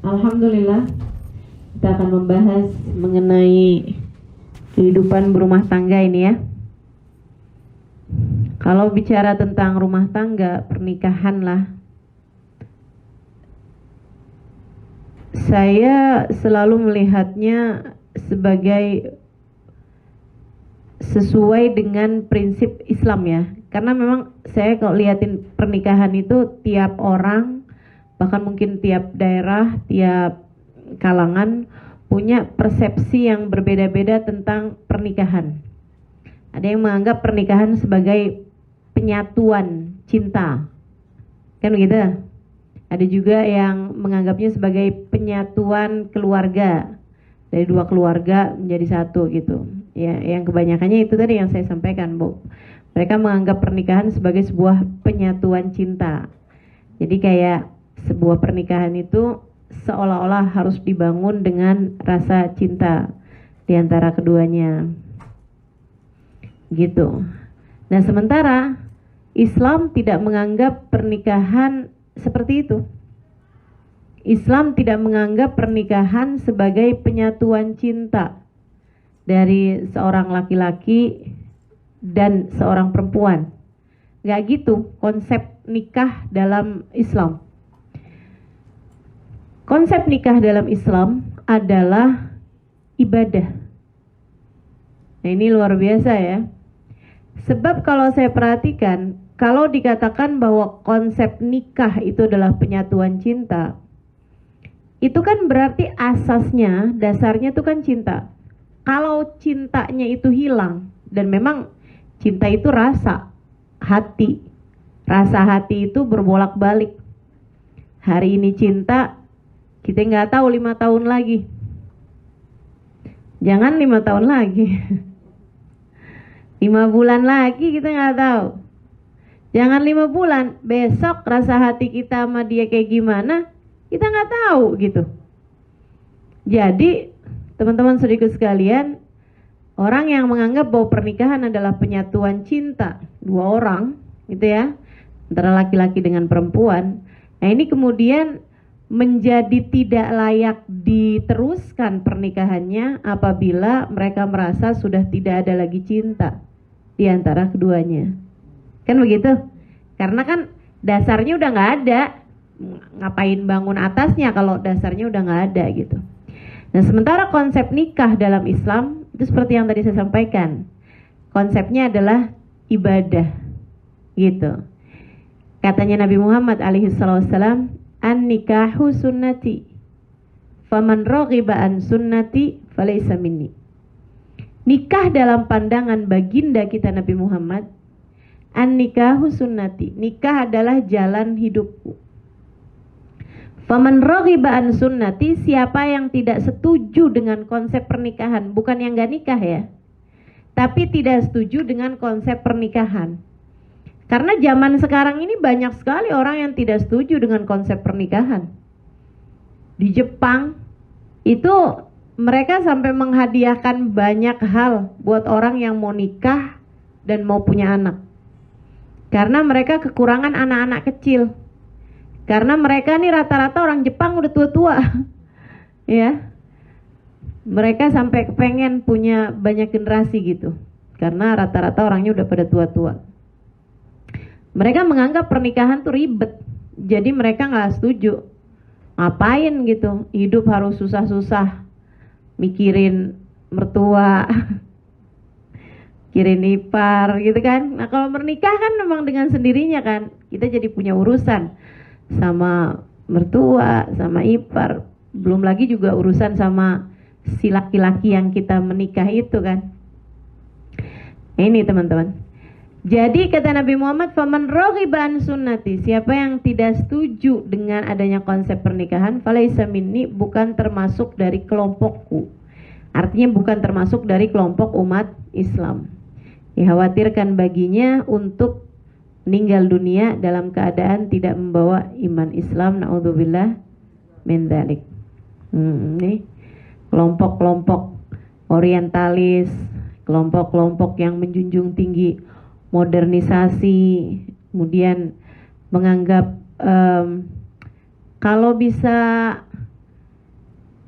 Alhamdulillah, kita akan membahas mengenai kehidupan berumah tangga ini ya. Kalau bicara tentang rumah tangga, pernikahan lah, saya selalu melihatnya sebagai sesuai dengan prinsip Islam ya. Karena memang saya kalau liatin pernikahan itu tiap orang, bahkan mungkin tiap daerah, tiap kalangan punya persepsi yang berbeda-beda tentang pernikahan. Ada yang menganggap pernikahan sebagai penyatuan cinta, kan begitu? Ada juga yang menganggapnya sebagai penyatuan keluarga, dari dua keluarga menjadi satu gitu. Ya, yang kebanyakannya itu tadi yang saya sampaikan, Bu. Mereka menganggap pernikahan sebagai sebuah penyatuan cinta. Jadi kayak sebuah pernikahan itu seolah-olah harus dibangun dengan rasa cinta di antara keduanya. Gitu. Nah, sementara Islam tidak menganggap pernikahan seperti itu. Islam tidak menganggap pernikahan sebagai penyatuan cinta dari seorang laki-laki dan seorang perempuan. Gak gitu konsep nikah dalam Islam. Konsep nikah dalam Islam adalah ibadah. Nah, ini luar biasa ya. Sebab kalau saya perhatikan, kalau dikatakan bahwa konsep nikah itu adalah penyatuan cinta, itu kan berarti asasnya, dasarnya itu kan cinta. Kalau cintanya itu hilang, dan memang cinta itu rasa, hati. Rasa hati itu berbolak-balik. Hari ini cinta, kita nggak tahu 5 tahun lagi. Jangan 5 tahun lagi. 5 bulan lagi kita nggak tahu. Jangan 5 bulan, besok rasa hati kita sama dia kayak gimana, kita nggak tahu gitu. Jadi teman-teman saudaraku sekalian, orang yang menganggap bahwa pernikahan adalah penyatuan cinta dua orang gitu ya, antara laki-laki dengan perempuan, nah ini kemudian menjadi tidak layak diteruskan pernikahannya apabila mereka merasa sudah tidak ada lagi cinta di antara keduanya. Kan begitu? Karena kan dasarnya udah nggak ada, ngapain bangun atasnya kalau dasarnya udah nggak ada gitu. Nah, sementara konsep nikah dalam Islam itu seperti yang tadi saya sampaikan, konsepnya adalah ibadah gitu. Katanya Nabi Muhammad alaihissalam, an-nikahu sunnati faman raghiba an sunnati falaysa minni. Nikah dalam pandangan baginda kita Nabi Muhammad, an-nikahu sunnati, nikah adalah jalan hidupku. Faman raghiba an sunnati, siapa yang tidak setuju dengan konsep pernikahan, bukan yang gak nikah ya, tapi tidak setuju dengan konsep pernikahan. Karena zaman sekarang ini banyak sekali orang yang tidak setuju dengan konsep pernikahan. Di Jepang itu mereka sampai menghadiahkan banyak hal buat orang yang mau nikah dan mau punya anak. Karena mereka kekurangan anak-anak kecil. Karena mereka nih rata-rata orang Jepang udah tua-tua. Ya. Mereka sampai kepengen punya banyak generasi gitu. Karena rata-rata orangnya udah pada tua-tua. Mereka menganggap pernikahan tuh ribet, jadi mereka nggak setuju. Ngapain gitu, hidup harus susah-susah, mikirin mertua, mikirin ipar gitu kan. Nah kalau menikah kan memang dengan sendirinya kan, kita jadi punya urusan sama mertua, sama ipar. Belum lagi juga urusan sama si laki-laki yang kita menikah itu kan. Ini teman-teman. Jadi kata Nabi Muhammad, faman raghiba an sunnati, siapa yang tidak setuju dengan adanya konsep pernikahan, falaysa minni, bukan termasuk dari kelompokku. Artinya bukan termasuk dari kelompok umat Islam. Dikhawatirkan baginya untuk meninggal dunia dalam keadaan tidak membawa iman Islam, naudzubillah min dzalik. Nih kelompok-kelompok orientalis, kelompok-kelompok yang menjunjung tinggi modernisasi, kemudian menganggap kalau bisa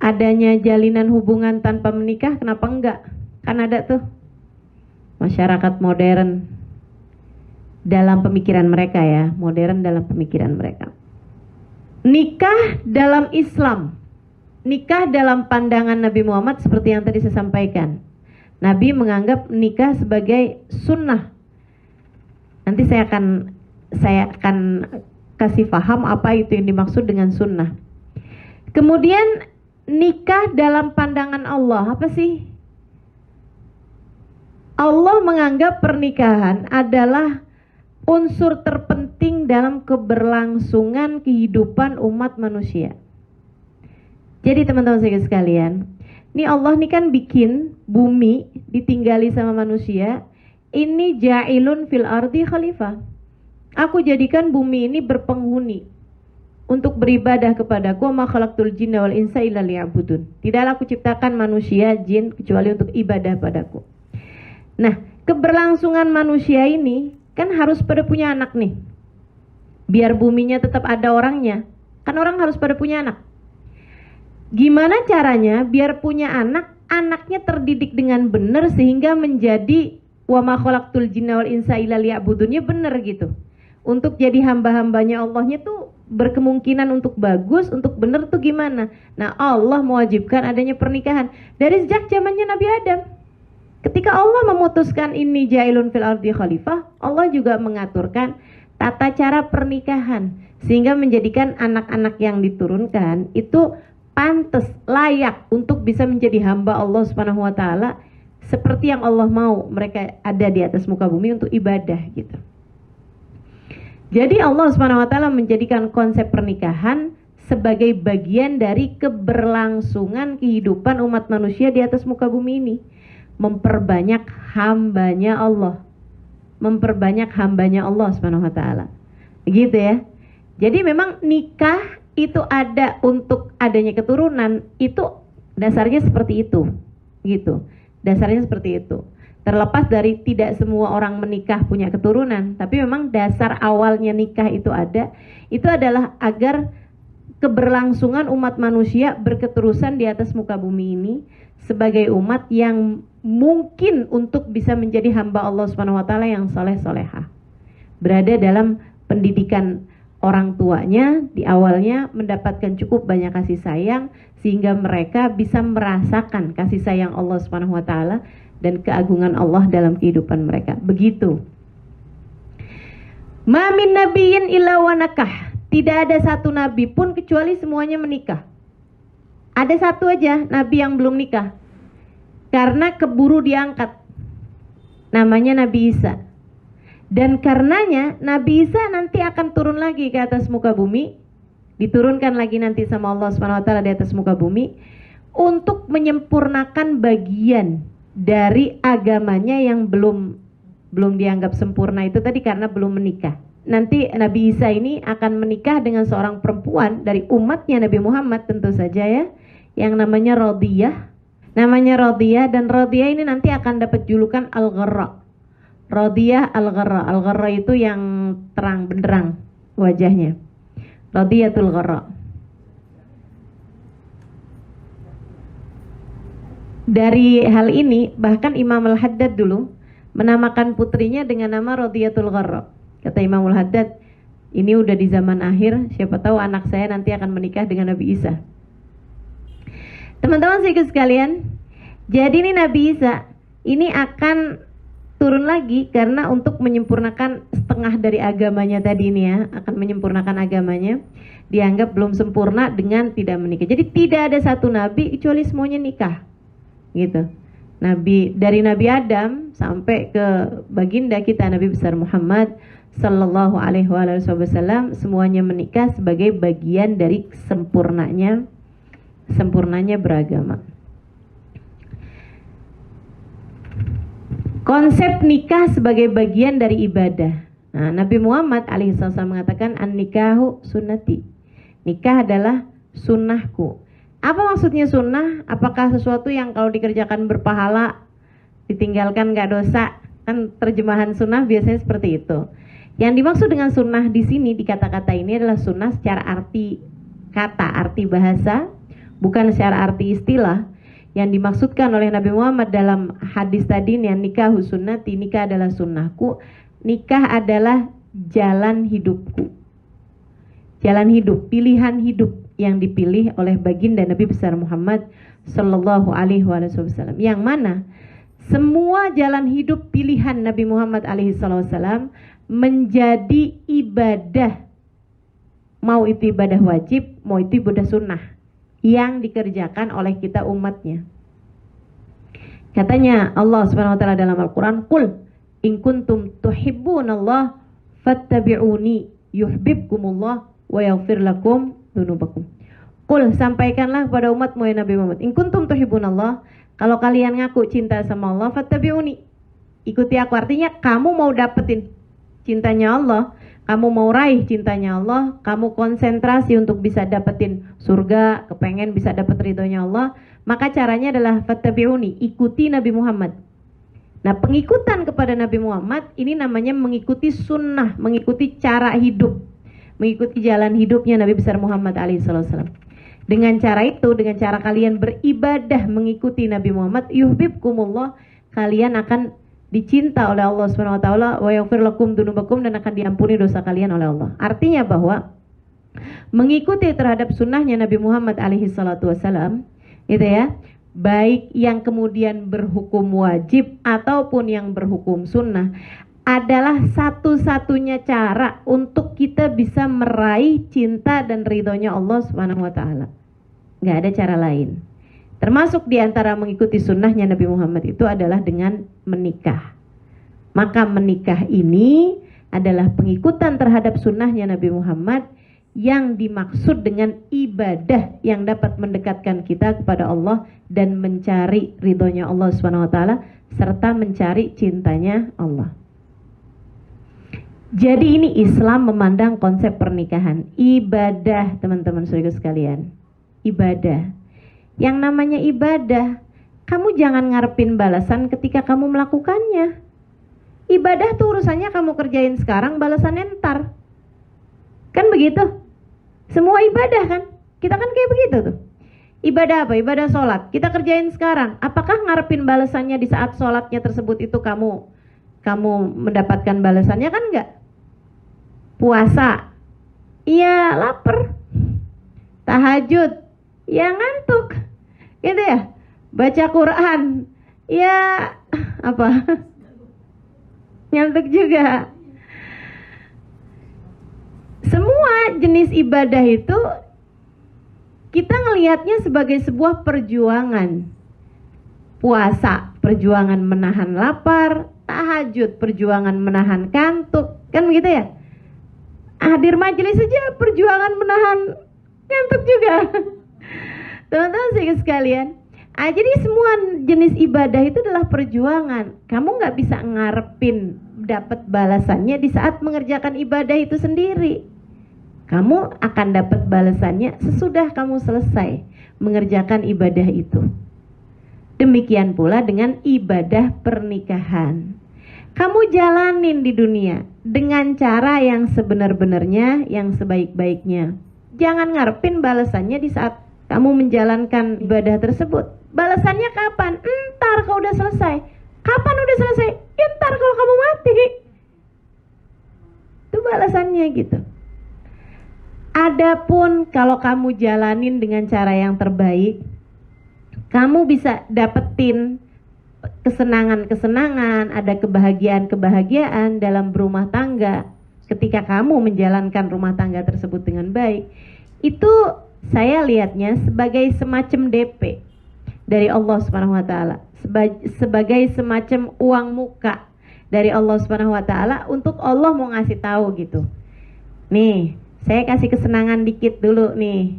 adanya jalinan hubungan tanpa menikah, kenapa enggak? Kan ada tuh masyarakat modern dalam pemikiran mereka ya, modern dalam pemikiran mereka. Nikah dalam Islam, nikah dalam pandangan Nabi Muhammad seperti yang tadi saya sampaikan. Nabi menganggap nikah sebagai sunnah. Nanti saya akan kasih paham apa itu yang dimaksud dengan sunnah. Kemudian nikah dalam pandangan Allah, apa sih? Allah menganggap pernikahan adalah unsur terpenting dalam keberlangsungan kehidupan umat manusia. Jadi teman-teman sekalian, ini Allah nih kan bikin bumi ditinggali sama manusia. Ini ja'ilun fil ardi khalifah. Aku jadikan bumi ini berpenghuni untuk beribadah kepadaku. Ma khalaqtul jinna wal insa illa liya'budun. Tidaklah aku ciptakan manusia, jin kecuali untuk ibadah padaku. Nah, keberlangsungan manusia ini kan harus pada punya anak nih. Biar buminya tetap ada orangnya. Kan orang harus pada punya anak. Gimana caranya biar punya anak, anaknya terdidik dengan benar sehingga menjadi wa ma khalaqtul jinna wal insa illa liya'budunnya benar gitu. Untuk jadi hamba-hambanya Allahnya tuh berkemungkinan untuk bagus, untuk benar tuh gimana? Nah, Allah mewajibkan adanya pernikahan dari sejak zamannya Nabi Adam. Ketika Allah memutuskan ini ja'ilun fil ardi khalifah, Allah juga mengaturkan tata cara pernikahan sehingga menjadikan anak-anak yang diturunkan itu pantas, layak untuk bisa menjadi hamba Allah Subhanahu wa taala seperti yang Allah mau mereka ada di atas muka bumi untuk ibadah gitu. Jadi Allah Subhanahu wa taala menjadikan konsep pernikahan sebagai bagian dari keberlangsungan kehidupan umat manusia di atas muka bumi ini. Memperbanyak hambanya Allah. Memperbanyak hambanya Allah Subhanahu wa taala. Gitu ya. Jadi memang nikah itu ada untuk adanya keturunan, itu dasarnya seperti itu. Gitu. Dasarnya seperti itu. Terlepas dari tidak semua orang menikah punya keturunan, tapi memang dasar awalnya nikah itu adalah agar keberlangsungan umat manusia berketerusan di atas muka bumi ini sebagai umat yang mungkin untuk bisa menjadi hamba Allah Subhanahu wa taala yang saleh-salehah. Berada dalam pendidikan orang tuanya di awalnya, mendapatkan cukup banyak kasih sayang sehingga mereka bisa merasakan kasih sayang Allah Subhanahu wa taala dan keagungan Allah dalam kehidupan mereka. Begitu. Ma min nabiyyin illa wa nakah. Tidak ada satu nabi pun kecuali semuanya menikah. Ada satu aja nabi yang belum nikah. Karena keburu diangkat. Namanya Nabi Isa. Dan karenanya Nabi Isa nanti akan turun lagi ke atas muka bumi. Diturunkan lagi nanti sama Allah Subhanahu wa taala di atas muka bumi untuk menyempurnakan bagian dari agamanya yang belum dianggap sempurna itu tadi karena belum menikah. Nanti Nabi Isa ini akan menikah dengan seorang perempuan dari umatnya Nabi Muhammad tentu saja ya, yang namanya Radiyah. Namanya Radiyah, dan Radiyah ini nanti akan dapat julukan Al-Gharra. Radiyah Al-Gharra. Al-Gharra itu yang terang benderang wajahnya. Radiyatul Gharra. Dari hal ini bahkan Imam Al-Haddad dulu menamakan putrinya dengan nama Radiyatul Gharra. Kata Imam Al-Haddad, ini udah di zaman akhir, siapa tahu anak saya nanti akan menikah dengan Nabi Isa. Teman-teman sekalian, jadi ini Nabi Isa ini akan turun lagi karena untuk menyempurnakan setengah dari agamanya tadi ini ya, akan menyempurnakan agamanya. Dianggap belum sempurna dengan tidak menikah. Jadi tidak ada satu nabi kecuali semuanya nikah. Gitu. Dari Nabi Adam sampai ke baginda kita Nabi besar Muhammad sallallahu alaihi wasallam semuanya menikah sebagai bagian dari sempurnanya beragama. Konsep nikah sebagai bagian dari ibadah. Nah, Nabi Muhammad alaihissalam mengatakan an-nikahu sunnati. Nikah adalah sunnahku. Apa maksudnya sunnah? Apakah sesuatu yang kalau dikerjakan berpahala, ditinggalkan gak dosa? Kan terjemahan sunnah biasanya seperti itu. Yang dimaksud dengan sunnah di sini di kata-kata ini adalah sunnah secara arti kata, arti bahasa, bukan secara arti istilah. Yang dimaksudkan oleh Nabi Muhammad dalam hadis tadi yang nikah sunnati, nikah adalah sunnahku, nikah adalah jalan hidupku. Jalan hidup, pilihan hidup yang dipilih oleh baginda Nabi besar Muhammad sallallahu alaihi wasallam. Yang mana semua jalan hidup pilihan Nabi Muhammad alaihi wasallam menjadi ibadah. Mau itu ibadah wajib, mau itu ibadah sunnah yang dikerjakan oleh kita umatnya. Katanya Allah Subhanahu wa taala dalam Al-Qur'an, "Qul in kuntum tuhibbunallah fattabi'uni yuhibbukumullah wa yaghfir lakum dzunubakum." Qul, sampaikanlah kepada umatmu ya Nabi Muhammad, in kuntum tuhibbunallah, kalau kalian ngaku cinta sama Allah, fattabi'uni, ikuti aku. Artinya kamu mau dapetin cintanya Allah, kamu mau raih cintanya Allah, kamu konsentrasi untuk bisa dapetin surga, kepengen bisa dapet ridhonya Allah, maka caranya adalah fattabi'uni, ikuti Nabi Muhammad. Nah, pengikutan kepada Nabi Muhammad ini namanya mengikuti sunnah, mengikuti cara hidup, mengikuti jalan hidupnya Nabi besar Muhammad alaihissalam. Dengan cara itu, dengan cara kalian beribadah mengikuti Nabi Muhammad, yuhibbukumullah, kalian akan dicinta oleh Allah Subhanahu wa taala, wa yaghfir lakum dzunubakum, dan akan diampuni dosa kalian oleh Allah. Artinya bahwa mengikuti terhadap sunnahnya Nabi Muhammad alaihi salatu wasalam, itu ya, baik yang kemudian berhukum wajib ataupun yang berhukum sunnah, adalah satu-satunya cara untuk kita bisa meraih cinta dan ridhonya Allah Subhanahu wa taala. Nggak ada cara lain. Termasuk diantara mengikuti sunnahnya Nabi Muhammad itu adalah dengan menikah. Maka menikah ini adalah pengikutan terhadap sunnahnya Nabi Muhammad yang dimaksud dengan ibadah yang dapat mendekatkan kita kepada Allah dan mencari ridhonya Allah SWT serta mencari cintanya Allah. Jadi ini Islam memandang konsep pernikahan ibadah, teman-teman saudara sekalian. Ibadah. Yang namanya ibadah, kamu jangan ngarepin balasan ketika kamu melakukannya. Ibadah tuh urusannya kamu kerjain sekarang, balasannya ntar. Kan begitu? Semua ibadah kan? Kita kan kayak begitu tuh. Ibadah apa? Ibadah sholat. Kita kerjain sekarang. Apakah ngarepin balasannya di saat sholatnya tersebut itu kamu mendapatkan balasannya? Kan enggak. Puasa, iya lapar. Tahajud, ya ngantuk. Gitu ya. Baca Quran, ya apa? Ngantuk juga. Semua jenis ibadah itu kita ngelihatnya sebagai sebuah perjuangan. Puasa, perjuangan menahan lapar. Tahajud, perjuangan menahan kantuk. Kan begitu ya? Hadir majelis saja perjuangan menahan ngantuk juga. Teman-teman sekalian, jadi semua jenis ibadah itu adalah perjuangan. Kamu nggak bisa ngarepin dapat balasannya di saat mengerjakan ibadah itu sendiri. Kamu akan dapat balasannya sesudah kamu selesai mengerjakan ibadah itu. Demikian pula dengan ibadah pernikahan. Kamu jalanin di dunia dengan cara yang sebenar-benarnya, yang sebaik-baiknya. Jangan ngarepin balasannya di saat kamu menjalankan ibadah tersebut. Balasannya kapan? Entar kalau udah selesai. Kapan udah selesai? Entar kalau kamu mati. Itu balasannya gitu. Adapun kalau kamu jalanin dengan cara yang terbaik, kamu bisa dapetin kesenangan-kesenangan, ada kebahagiaan-kebahagiaan dalam berumah tangga. Ketika kamu menjalankan rumah tangga tersebut dengan baik, itu saya lihatnya sebagai semacam DP dari Allah Subhanahu wa taala, sebagai semacam uang muka dari Allah Subhanahu wa taala untuk Allah mau ngasih tahu gitu. Nih, saya kasih kesenangan dikit dulu nih.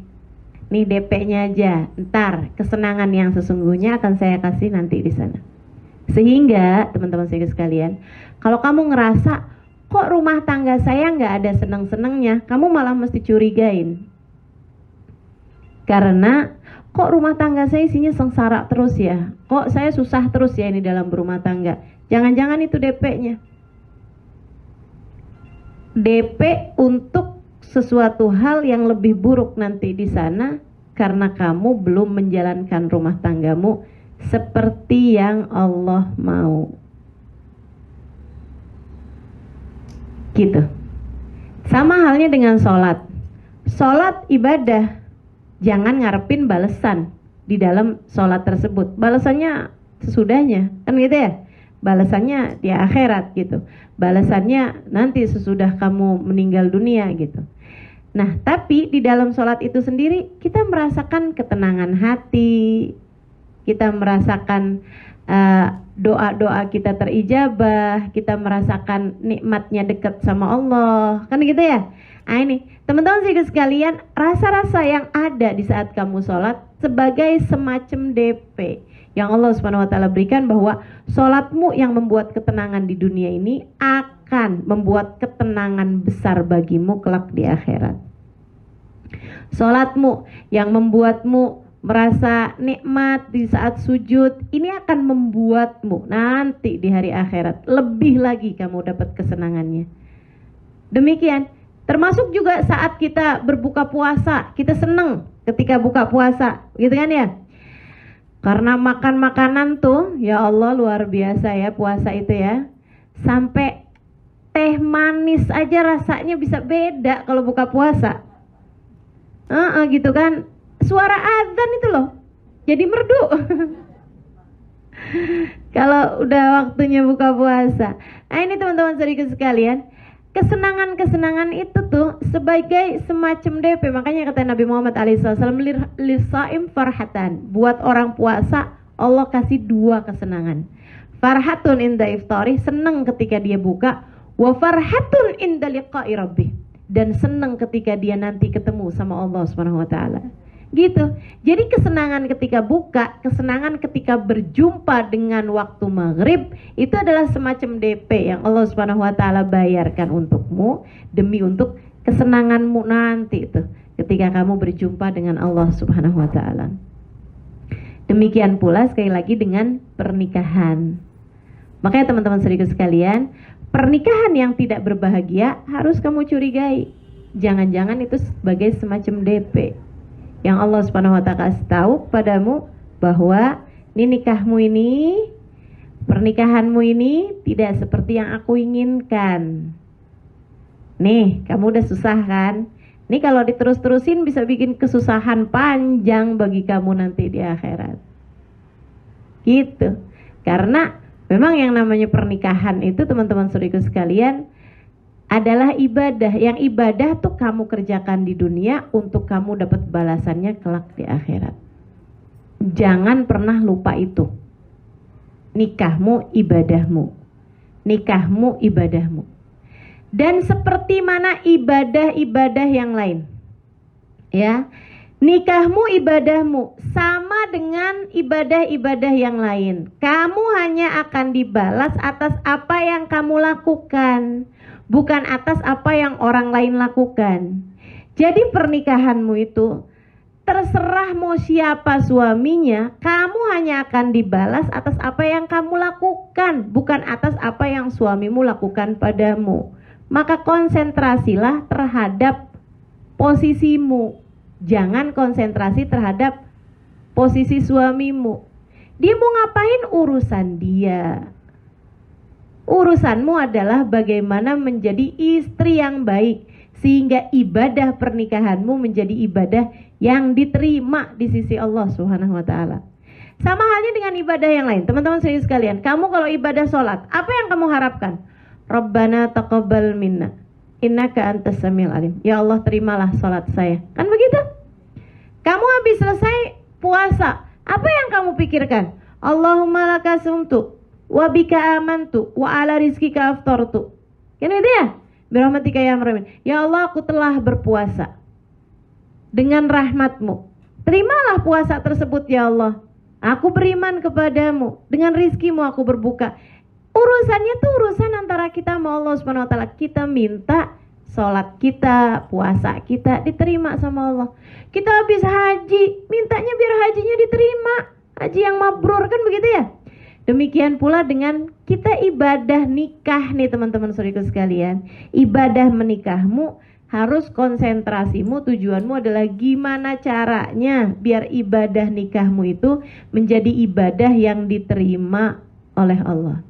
Nih DP-nya aja. Ntar kesenangan yang sesungguhnya akan saya kasih nanti di sana. Sehingga teman-teman saya sekalian, kalau kamu ngerasa kok rumah tangga saya nggak ada senang-senangnya, kamu malah mesti curigain. Karena kok rumah tangga saya isinya sengsara terus ya, kok saya susah terus ya ini dalam berumah tangga. Jangan-jangan itu DP-nya. DP untuk sesuatu hal yang lebih buruk nanti di sana karena kamu belum menjalankan rumah tanggamu seperti yang Allah mau. Gitu. Sama halnya dengan sholat. Sholat ibadah, jangan ngarepin balasan di dalam sholat tersebut. Balasannya sesudahnya, kan gitu ya. Balasannya di akhirat gitu. Balasannya nanti sesudah kamu meninggal dunia gitu. Nah, tapi di dalam sholat itu sendiri kita merasakan ketenangan hati, kita merasakan doa-doa kita terijabah, kita merasakan nikmatnya dekat sama Allah, kan gitu ya. Nah ini teman-teman sekalian, rasa-rasa yang ada di saat kamu sholat sebagai semacam DP yang Allah Subhanahu wa Ta'ala berikan, bahwa sholatmu yang membuat ketenangan di dunia ini akan membuat ketenangan besar bagimu kelak di akhirat. Sholatmu yang membuatmu merasa nikmat di saat sujud, ini akan membuatmu nanti di hari akhirat lebih lagi kamu dapat kesenangannya. Demikian, termasuk juga saat kita berbuka puasa, kita seneng ketika buka puasa, gitu kan ya? Karena makan makanan tuh, ya Allah luar biasa ya puasa itu ya. Sampai teh manis aja rasanya bisa beda kalau buka puasa. Gitu kan. Suara azan itu loh jadi merdu kalau udah waktunya buka puasa. Nah ini teman-teman saudara sekalian, kesenangan-kesenangan itu tuh sebagai semacam DP. Makanya kata Nabi Muhammad SAW, lisaim farhatan, buat orang puasa Allah kasih dua kesenangan. Farhatun inda iftari, senang ketika dia buka. Wa farhatun inda liqa'i rabbih, dan senang ketika dia nanti ketemu sama Allah Subhanahu wa Ta'ala. Gitu. Jadi kesenangan ketika buka, kesenangan ketika berjumpa dengan waktu maghrib, itu adalah semacam DP yang Allah Subhanahu wa Ta'ala bayarkan untukmu demi untuk kesenanganmu nanti itu ketika kamu berjumpa dengan Allah Subhanahu wa Ta'ala. Demikian pula sekali lagi dengan pernikahan. Makanya teman-teman saudara sekalian, pernikahan yang tidak berbahagia harus kamu curigai. Jangan-jangan itu sebagai semacam DP yang Allah Subhanahu wa Ta'ala kasih tahu padamu bahwa ini nikahmu ini, pernikahanmu ini tidak seperti yang aku inginkan. Nih, kamu udah susah kan? Nih kalau diterus-terusin bisa bikin kesusahan panjang bagi kamu nanti di akhirat. Gitu. Karena memang yang namanya pernikahan itu teman-teman saudaraku sekalian adalah ibadah. Yang ibadah tuh kamu kerjakan di dunia untuk kamu dapat balasannya kelak di akhirat. Jangan pernah lupa itu. Nikahmu ibadahmu. Nikahmu ibadahmu. Dan seperti mana ibadah-ibadah yang lain. Ya. Nikahmu ibadahmu sama dengan ibadah-ibadah yang lain. Kamu hanya akan dibalas atas apa yang kamu lakukan, bukan atas apa yang orang lain lakukan. Jadi pernikahanmu itu terserah mau siapa suaminya, kamu hanya akan dibalas atas apa yang kamu lakukan, bukan atas apa yang suamimu lakukan padamu. Maka konsentrasilah terhadap posisimu. Jangan konsentrasi terhadap posisi suamimu. Dia mau ngapain urusan dia. Urusanmu adalah bagaimana menjadi istri yang baik, sehingga ibadah pernikahanmu menjadi ibadah yang diterima di sisi Allah Subhanahu wa Ta'ala. Sama halnya dengan ibadah yang lain. Teman-teman sekalian, kamu kalau ibadah sholat, apa yang kamu harapkan? Rabbana taqabbal minna innaka antas samiul alim. Ya Allah, terimalah sholat saya. Kan begitu? Kamu habis selesai puasa, apa yang kamu pikirkan? Allahumma laka sumtu wa bika amantu wa ala rizkika aftartu. Kan itu ya? Birahmatika ya arhamar. Ya Allah, aku telah berpuasa dengan rahmatmu. Terimalah puasa tersebut ya Allah. Aku beriman kepadamu. Dengan rizkimu aku berbuka. Urusannya tuh urusan antara kita sama Allah Subhanahu wa Ta'ala. Kita minta sholat kita, puasa kita diterima sama Allah. Kita habis haji, mintanya biar hajinya diterima. Haji yang mabrur, kan begitu ya? Demikian pula dengan kita ibadah nikah nih teman-teman saudaraku sekalian. Ibadah menikahmu harus konsentrasimu, tujuanmu adalah gimana caranya biar ibadah nikahmu itu menjadi ibadah yang diterima oleh Allah.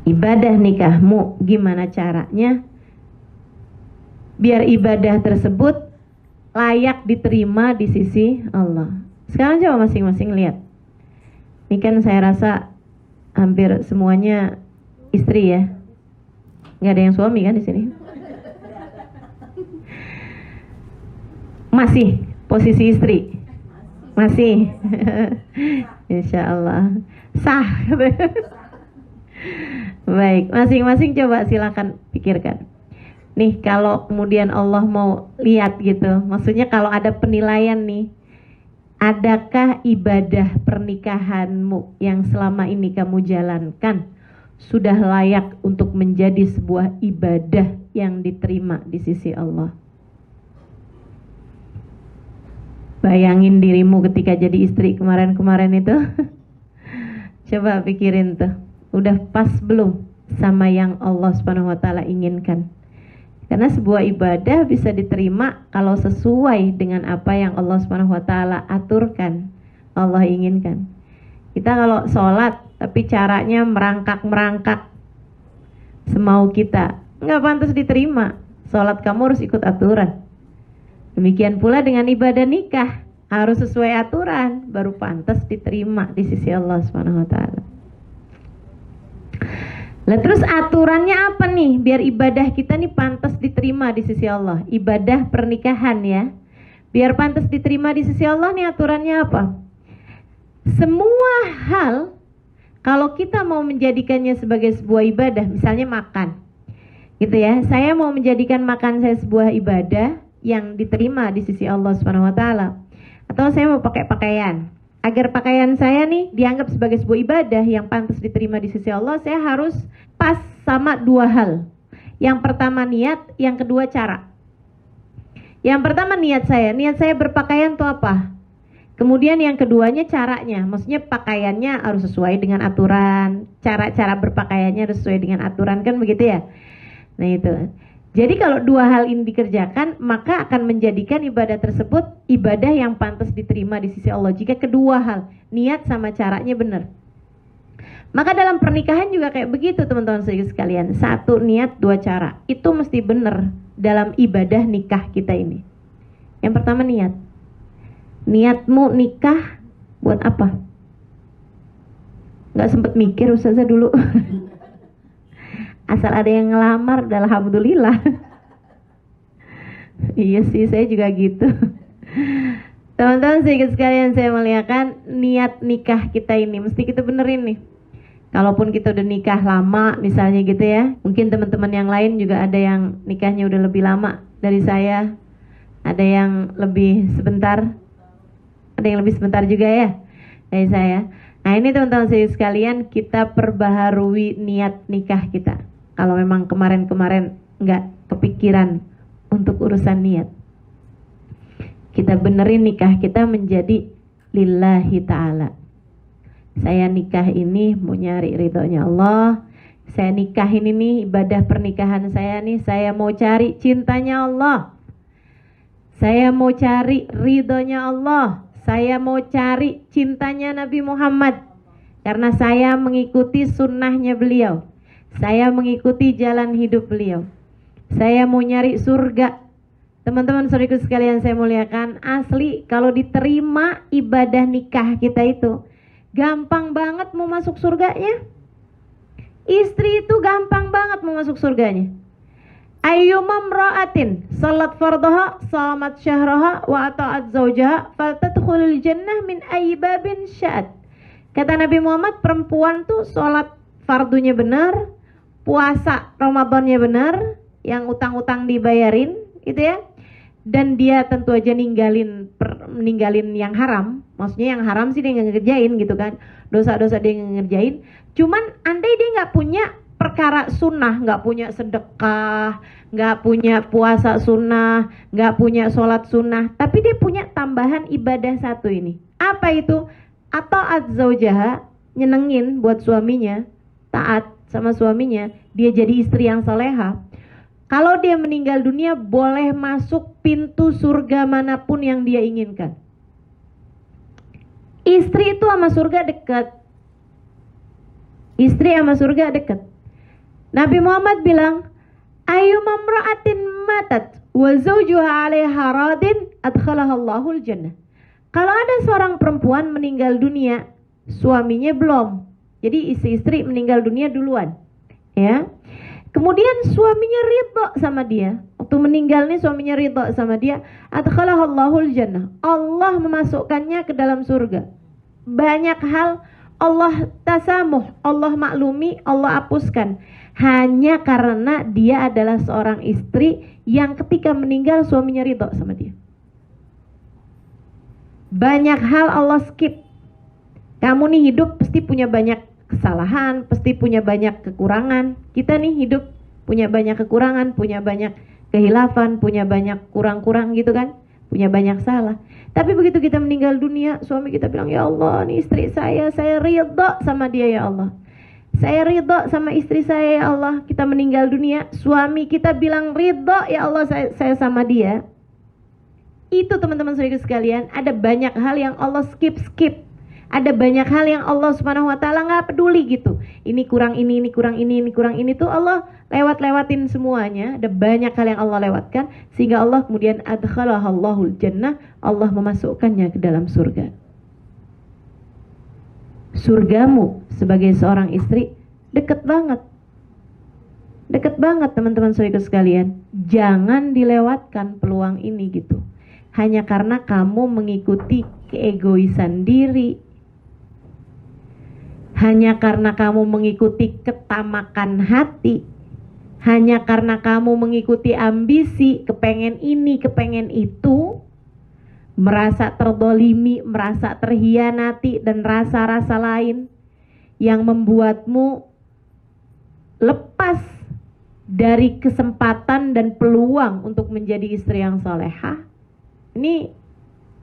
Ibadah nikahmu gimana caranya biar ibadah tersebut layak diterima di sisi Allah. Sekarang coba masing-masing lihat. Ini kan saya rasa hampir semuanya istri ya. Nggak ada yang suami kan di sini? Masih posisi istri? Masih. Insya Allah sah. Baik, masing-masing coba silakan pikirkan. Nih kalau kemudian Allah mau lihat gitu, maksudnya kalau ada penilaian nih, adakah ibadah pernikahanmu yang selama ini kamu jalankan sudah layak untuk menjadi sebuah ibadah yang diterima di sisi Allah? Bayangin dirimu ketika jadi istri kemarin-kemarin itu. Coba pikirin tuh, udah pas belum sama yang Allah Subhanahu wa taala inginkan? Karena sebuah ibadah bisa diterima kalau sesuai dengan apa yang Allah Subhanahu wa taala aturkan, Allah inginkan. Kita kalau sholat tapi caranya merangkak-merangkak semau kita, nggak pantas diterima. Sholat kamu harus ikut aturan. Demikian pula dengan ibadah nikah, harus sesuai aturan, baru pantas diterima di sisi Allah Subhanahu wa taala. Lah terus aturannya apa nih biar ibadah kita nih pantas diterima di sisi Allah? Ibadah pernikahan ya. Biar pantas diterima di sisi Allah nih aturannya apa? Semua hal kalau kita mau menjadikannya sebagai sebuah ibadah, misalnya makan. Gitu ya. Saya mau menjadikan makan saya sebuah ibadah yang diterima di sisi Allah Subhanahu wa taala. Atau saya mau pakai pakaian. Agar pakaian saya nih dianggap sebagai sebuah ibadah yang pantas diterima di sisi Allah, saya harus pas sama dua hal. Yang pertama niat, yang kedua cara. Yang pertama niat saya berpakaian tuh apa? Kemudian yang keduanya caranya, maksudnya pakaiannya harus sesuai dengan aturan, cara-cara berpakaiannya harus sesuai dengan aturan, kan begitu ya? Nah itu. Jadi kalau dua hal ini dikerjakan, maka akan menjadikan ibadah tersebut ibadah yang pantas diterima di sisi Allah. Jika kedua hal, niat sama caranya benar. Maka dalam pernikahan juga kayak begitu teman-teman sekalian. Satu niat, dua cara. Itu mesti benar dalam ibadah nikah kita ini. Yang pertama niat. Niatmu nikah buat apa? Gak sempet mikir Ustazah dulu. Asal ada yang ngelamar, alhamdulillah. Iya sih, saya juga gitu. Teman-teman sekalian, saya melihatkan niat nikah kita ini mesti kita benerin nih. Kalaupun kita udah nikah lama misalnya gitu ya, mungkin teman-teman yang lain juga ada yang nikahnya udah lebih lama dari saya, ada yang lebih sebentar, ada yang lebih sebentar juga ya dari saya. Nah ini teman-teman sekalian, kita perbaharui niat nikah kita. Kalau memang kemarin-kemarin nggak kepikiran untuk urusan niat, kita benerin nikah kita menjadi lillahi ta'ala. Saya nikah ini mau nyari ridhonya Allah. Saya nikah ini nih, ibadah pernikahan saya nih, saya mau cari cintanya Allah. Saya mau cari ridhonya Allah. Saya mau cari cintanya Nabi Muhammad. Karena saya mengikuti sunnahnya beliau. Saya mengikuti jalan hidup beliau. Saya mau nyari surga. Teman-teman saudaraku sekalian saya muliakan, asli kalau diterima ibadah nikah kita itu, gampang banget mau masuk surganya. Istri itu gampang banget mau masuk surganya. Ayyumam ra'atin salat fardaha, salat syahraha, wa ata'at zawjaha, faltadkhulul jannah min ayyi babin sya'at. Kata Nabi Muhammad, perempuan tuh salat fardunya benar, puasa Ramadannya benar, yang utang-utang dibayarin gitu ya. Dan dia tentu aja ninggalin yang haram. Maksudnya yang haram sih dia nggak ngerjain gitu kan. Dosa-dosa dia nggak ngerjain. Cuman andai dia nggak punya perkara sunnah, nggak punya sedekah, nggak punya puasa sunnah, nggak punya sholat sunnah, tapi dia punya tambahan ibadah satu ini. Apa itu? Atau azzaujaha, nyenengin buat suaminya, taat sama suaminya, dia jadi istri yang soleha. Kalau dia meninggal dunia boleh masuk pintu surga manapun yang dia inginkan. Istri itu sama surga dekat. Istri sama surga dekat. Nabi Muhammad bilang, ayyuma imra'atin matat wa zawjuha 'alaiha radin adkhalaha Allahul jannah. Kalau ada seorang perempuan meninggal dunia, suaminya belum. Jadi istri meninggal dunia duluan. Ya. Kemudian suaminya ridho sama dia. Waktu meninggal nih suaminya ridho sama dia, adkhalaha Allahul jannah. Allah memasukkannya ke dalam surga. Banyak hal Allah tasamuh, Allah maklumi, Allah hapuskan. Hanya karena dia adalah seorang istri yang ketika meninggal suaminya ridho sama dia. Banyak hal Allah skip. Kamu nih hidup pasti punya banyak kesalahan, pasti punya banyak kekurangan. Kita nih hidup punya banyak kekurangan, punya banyak kehilafan, punya banyak kurang-kurang gitu kan, punya banyak salah. Tapi begitu kita meninggal dunia, suami kita bilang, ya Allah, ini istri saya ridho sama dia ya Allah. Saya ridho sama istri saya ya Allah. Kita meninggal dunia, suami kita bilang ridho ya Allah saya sama dia. Itu teman-teman saudara sekalian, ada banyak hal yang Allah skip. Ada banyak hal yang Allah Subhanahu wa taala enggak peduli gitu. Ini kurang ini kurang ini kurang ini tuh Allah lewatin semuanya. Ada banyak hal yang Allah lewatkan sehingga Allah kemudian adkhalahallahul jannah, Allah memasukkannya ke dalam surga. Surgamu sebagai seorang istri deket banget. Deket banget teman-teman saudara sekalian. Jangan dilewatkan peluang ini gitu. Hanya karena kamu mengikuti keegoisan diri. Hanya karena kamu mengikuti ketamakan hati. Hanya karena kamu mengikuti ambisi, kepengen ini, kepengen itu. Merasa terdolimi, merasa terhianati, dan rasa-rasa lain yang membuatmu lepas dari kesempatan dan peluang untuk menjadi istri yang solehah. Ini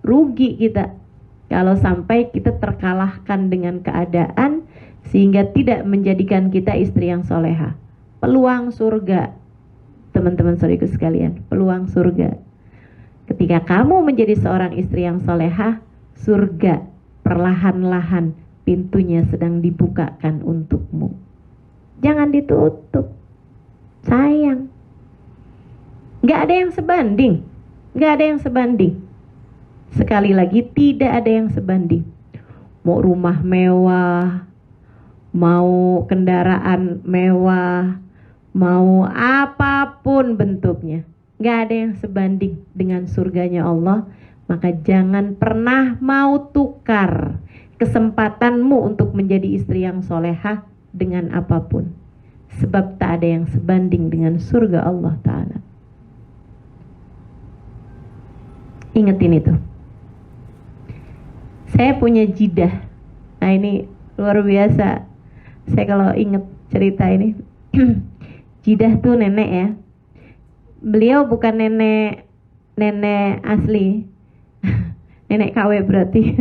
rugi kita kalau sampai kita terkalahkan dengan keadaan sehingga tidak menjadikan kita istri yang solehah. Peluang surga, teman-teman saudaraku sekalian, peluang surga. Ketika kamu menjadi seorang istri yang solehah, surga perlahan-lahan pintunya sedang dibukakan untukmu. Jangan ditutup, sayang. Gak ada yang sebanding. Gak ada yang sebanding. Sekali lagi, tidak ada yang sebanding. Mau rumah mewah, mau kendaraan mewah, mau apapun bentuknya, gak ada yang sebanding dengan surganya Allah. Maka jangan pernah mau tukar kesempatanmu untuk menjadi istri yang solehah dengan apapun. Sebab tak ada yang sebanding dengan surga Allah Ta'ala. Ingetin itu. Saya punya jidah. Nah ini luar biasa. Saya kalau inget cerita ini. Jidah tuh nenek ya. Beliau bukan nenek asli. Nenek KW berarti.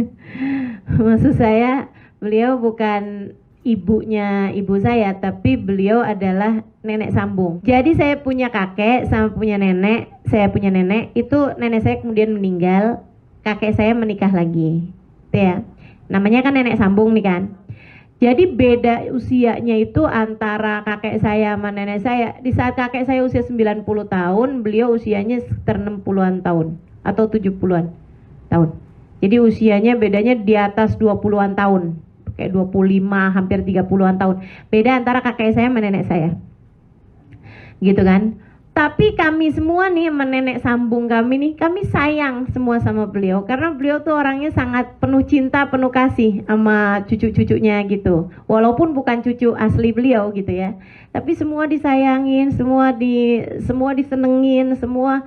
Maksud saya beliau bukan ibunya ibu saya, tapi beliau adalah nenek sambung. Jadi saya punya kakek sama punya nenek. Saya punya nenek, itu nenek saya kemudian meninggal, kakek saya menikah lagi. Itu ya. Namanya kan nenek sambung nih kan. Jadi beda usianya itu antara kakek saya sama nenek saya. Di saat kakek saya usia 90 tahun, beliau usianya sekitar 60-an tahun atau 70-an tahun. Jadi usianya bedanya di atas 20-an tahun. Kayak 25, hampir 30-an tahun. Beda antara kakek saya sama nenek saya. Gitu kan. Tapi kami semua nih, nenek sambung kami nih, kami sayang semua sama beliau. Karena beliau tuh orangnya sangat penuh cinta, penuh kasih sama cucu-cucunya gitu. Walaupun bukan cucu asli beliau gitu ya. Tapi semua disayangin, semua disenengin, semua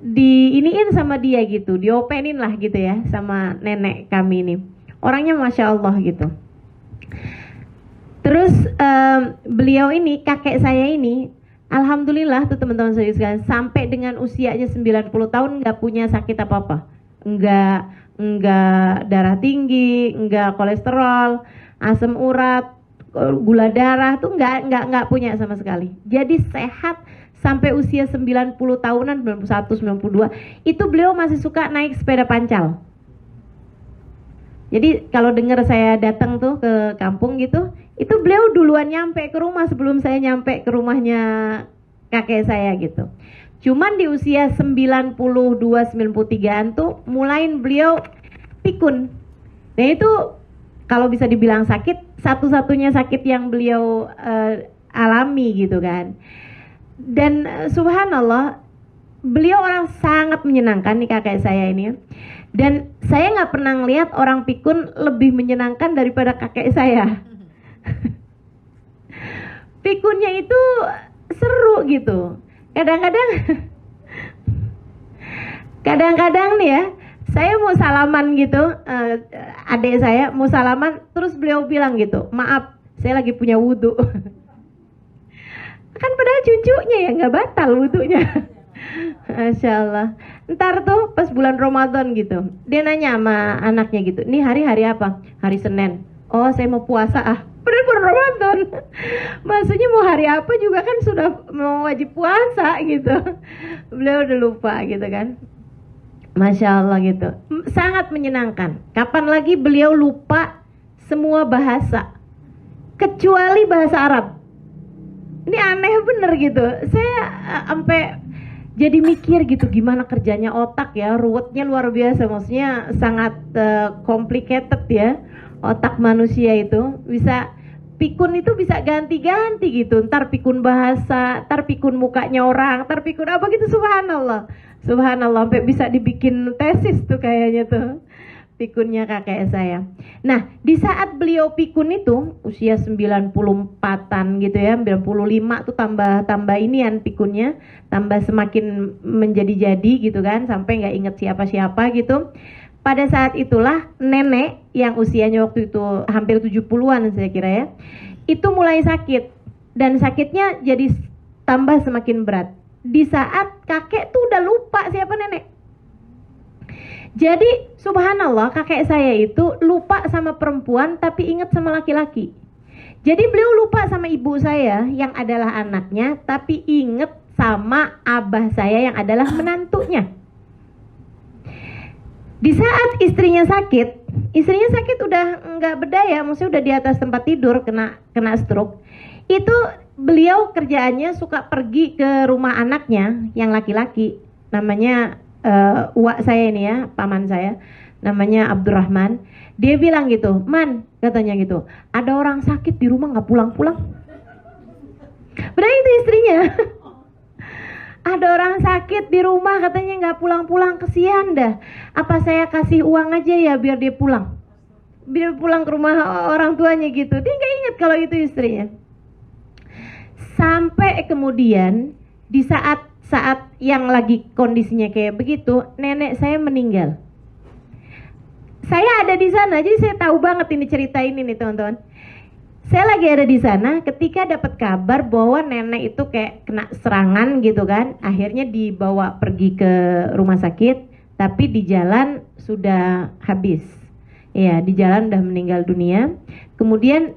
diiniin sama dia gitu. Diopenin lah gitu ya sama nenek kami nih. Orangnya Masya Allah gitu. Terus beliau ini, kakek saya ini, alhamdulillah tuh teman-teman saya sekalian, sampai dengan usianya 90 tahun nggak punya sakit apa-apa. Enggak darah tinggi, enggak kolesterol, asam urat, gula darah tuh enggak punya sama sekali. Jadi sehat sampai usia 90 tahunan, 91, 92, itu beliau masih suka naik sepeda pancal. Jadi kalau dengar saya datang tuh ke kampung gitu, itu beliau duluan nyampe ke rumah sebelum saya nyampe ke rumahnya kakek saya gitu. Cuman di usia 92, 93-an tuh mulain beliau pikun. Dan itu kalau bisa dibilang sakit, satu-satunya sakit yang beliau alami gitu kan. Dan subhanallah, beliau orang sangat menyenangkan nih kakek saya ini. Dan saya nggak pernah ngelihat orang pikun lebih menyenangkan daripada kakek saya. Pikunnya itu seru gitu. Kadang-kadang nih ya, saya mau salaman gitu, adik saya mau salaman, terus beliau bilang gitu, maaf, saya lagi punya wudhu. Kan padahal cucunya ya nggak batal wudhunya. Masya Allah. Ntar tuh pas bulan Ramadan gitu, dia nanya sama anaknya gitu, nih hari apa? Hari Senin. Oh, saya mau puasa ah. Padahal bulan Ramadan. Maksudnya mau hari apa juga kan sudah mau wajib puasa gitu. Beliau udah lupa gitu kan. Masya Allah gitu. Sangat menyenangkan. Kapan lagi beliau lupa semua bahasa kecuali bahasa Arab. Ini aneh bener gitu. Saya sampai jadi mikir gitu, gimana kerjanya otak ya, ruwetnya luar biasa, maksudnya sangat complicated ya, otak manusia itu. Bisa pikun itu bisa ganti-ganti gitu, ntar pikun bahasa, ntar pikun mukanya orang, ntar pikun apa gitu, subhanallah, subhanallah, sampai bisa dibikin tesis tuh kayaknya tuh pikunnya kakek saya. Nah, di saat beliau pikun itu usia 94-an gitu ya, 95 tuh tambah inian pikunnya, tambah semakin menjadi-jadi gitu kan, sampai nggak inget siapa-siapa gitu. Pada saat itulah nenek yang usianya waktu itu hampir 70-an saya kira ya, itu mulai sakit, dan sakitnya jadi tambah semakin berat. Di saat kakek tuh udah lupa siapa nenek. Jadi subhanallah, kakek saya itu lupa sama perempuan tapi ingat sama laki-laki. Jadi beliau lupa sama ibu saya yang adalah anaknya, tapi ingat sama abah saya yang adalah menantunya. Di saat istrinya sakit udah nggak berdaya, maksudnya udah di atas tempat tidur kena stroke. Itu beliau kerjaannya suka pergi ke rumah anaknya yang laki-laki, namanya uak saya ini ya, paman saya, namanya Abdurrahman. Dia bilang gitu, Man, katanya gitu, ada orang sakit di rumah nggak pulang-pulang. Padahal itu istrinya. Ada orang sakit di rumah katanya nggak pulang-pulang, kesian dah. Apa saya kasih uang aja ya biar dia pulang, biar pulang ke rumah orang tuanya gitu. Dia nggak ingat kalau itu istrinya. Sampai kemudian di saat yang lagi kondisinya kayak begitu, nenek saya meninggal. Saya ada di sana, jadi saya tahu banget ini cerita ini nih teman-teman. Saya lagi ada di sana ketika dapat kabar bahwa nenek itu kayak kena serangan gitu kan. Akhirnya dibawa pergi ke rumah sakit, tapi di jalan sudah habis. Ya, di jalan udah meninggal dunia. Kemudian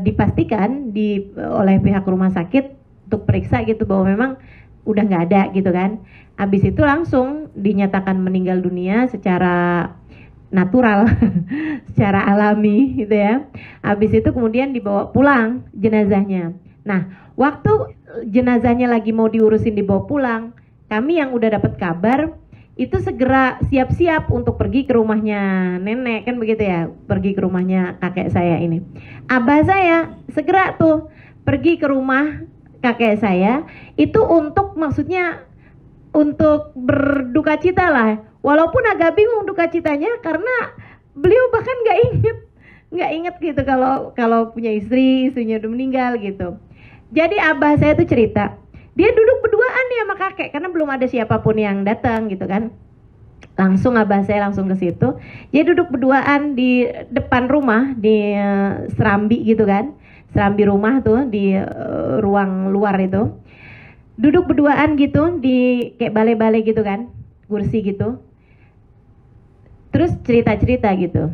dipastikan oleh pihak rumah sakit untuk periksa gitu bahwa memang udah nggak ada gitu kan. Habis itu langsung dinyatakan meninggal dunia secara natural, secara alami gitu ya. Habis itu kemudian dibawa pulang jenazahnya. Nah, waktu jenazahnya lagi mau diurusin dibawa pulang, kami yang udah dapat kabar itu segera siap-siap untuk pergi ke rumahnya nenek, kan begitu ya, pergi ke rumahnya kakek saya ini. Abah saya segera tuh pergi ke rumah kakek saya itu untuk, maksudnya untuk berduka cita lah, walaupun agak bingung duka citanya karena beliau bahkan nggak inget gitu kalau punya istrinya udah meninggal gitu. Jadi abah saya tuh cerita, dia duduk berduaan nih sama kakek karena belum ada siapapun yang datang gitu kan. Langsung abah saya langsung ke situ, dia duduk berduaan di depan rumah, di serambi gitu kan, serambi rumah tuh di ruang luar itu. Duduk berduaan gitu di kayak balai-balai gitu kan, kursi gitu. Terus cerita-cerita gitu.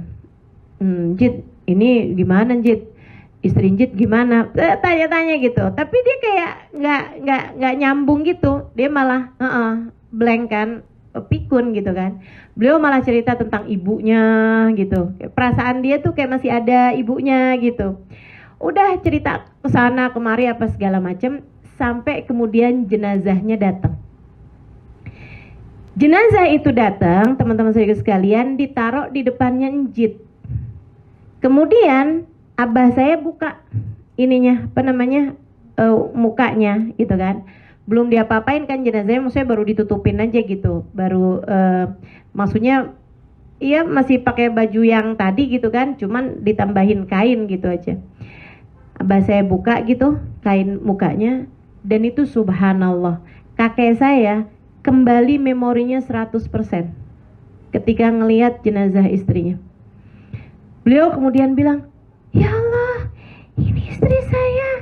Jit, ini gimana Jit? istri Njit gimana, tanya-tanya gitu, tapi dia kayak nggak nyambung gitu, dia malah blank kan, pikun gitu kan. Beliau malah cerita tentang ibunya gitu, perasaan dia tuh kayak masih ada ibunya gitu. Udah cerita kesana kemari apa segala macem, sampai kemudian jenazahnya datang. Jenazah itu datang, teman-teman saudara sekalian, ditaruh di depannya Njit. Kemudian abah saya buka ininya, apa namanya, mukanya gitu kan. Belum diapa-apain kan jenazahnya, maksudnya baru ditutupin aja gitu. Baru maksudnya iya masih pakai baju yang tadi gitu kan, cuman ditambahin kain gitu aja. Abah saya buka gitu kain mukanya, dan itu subhanallah, kakek saya kembali memorinya 100% ketika ngelihat jenazah istrinya. Beliau kemudian bilang, ya Allah, ini istri saya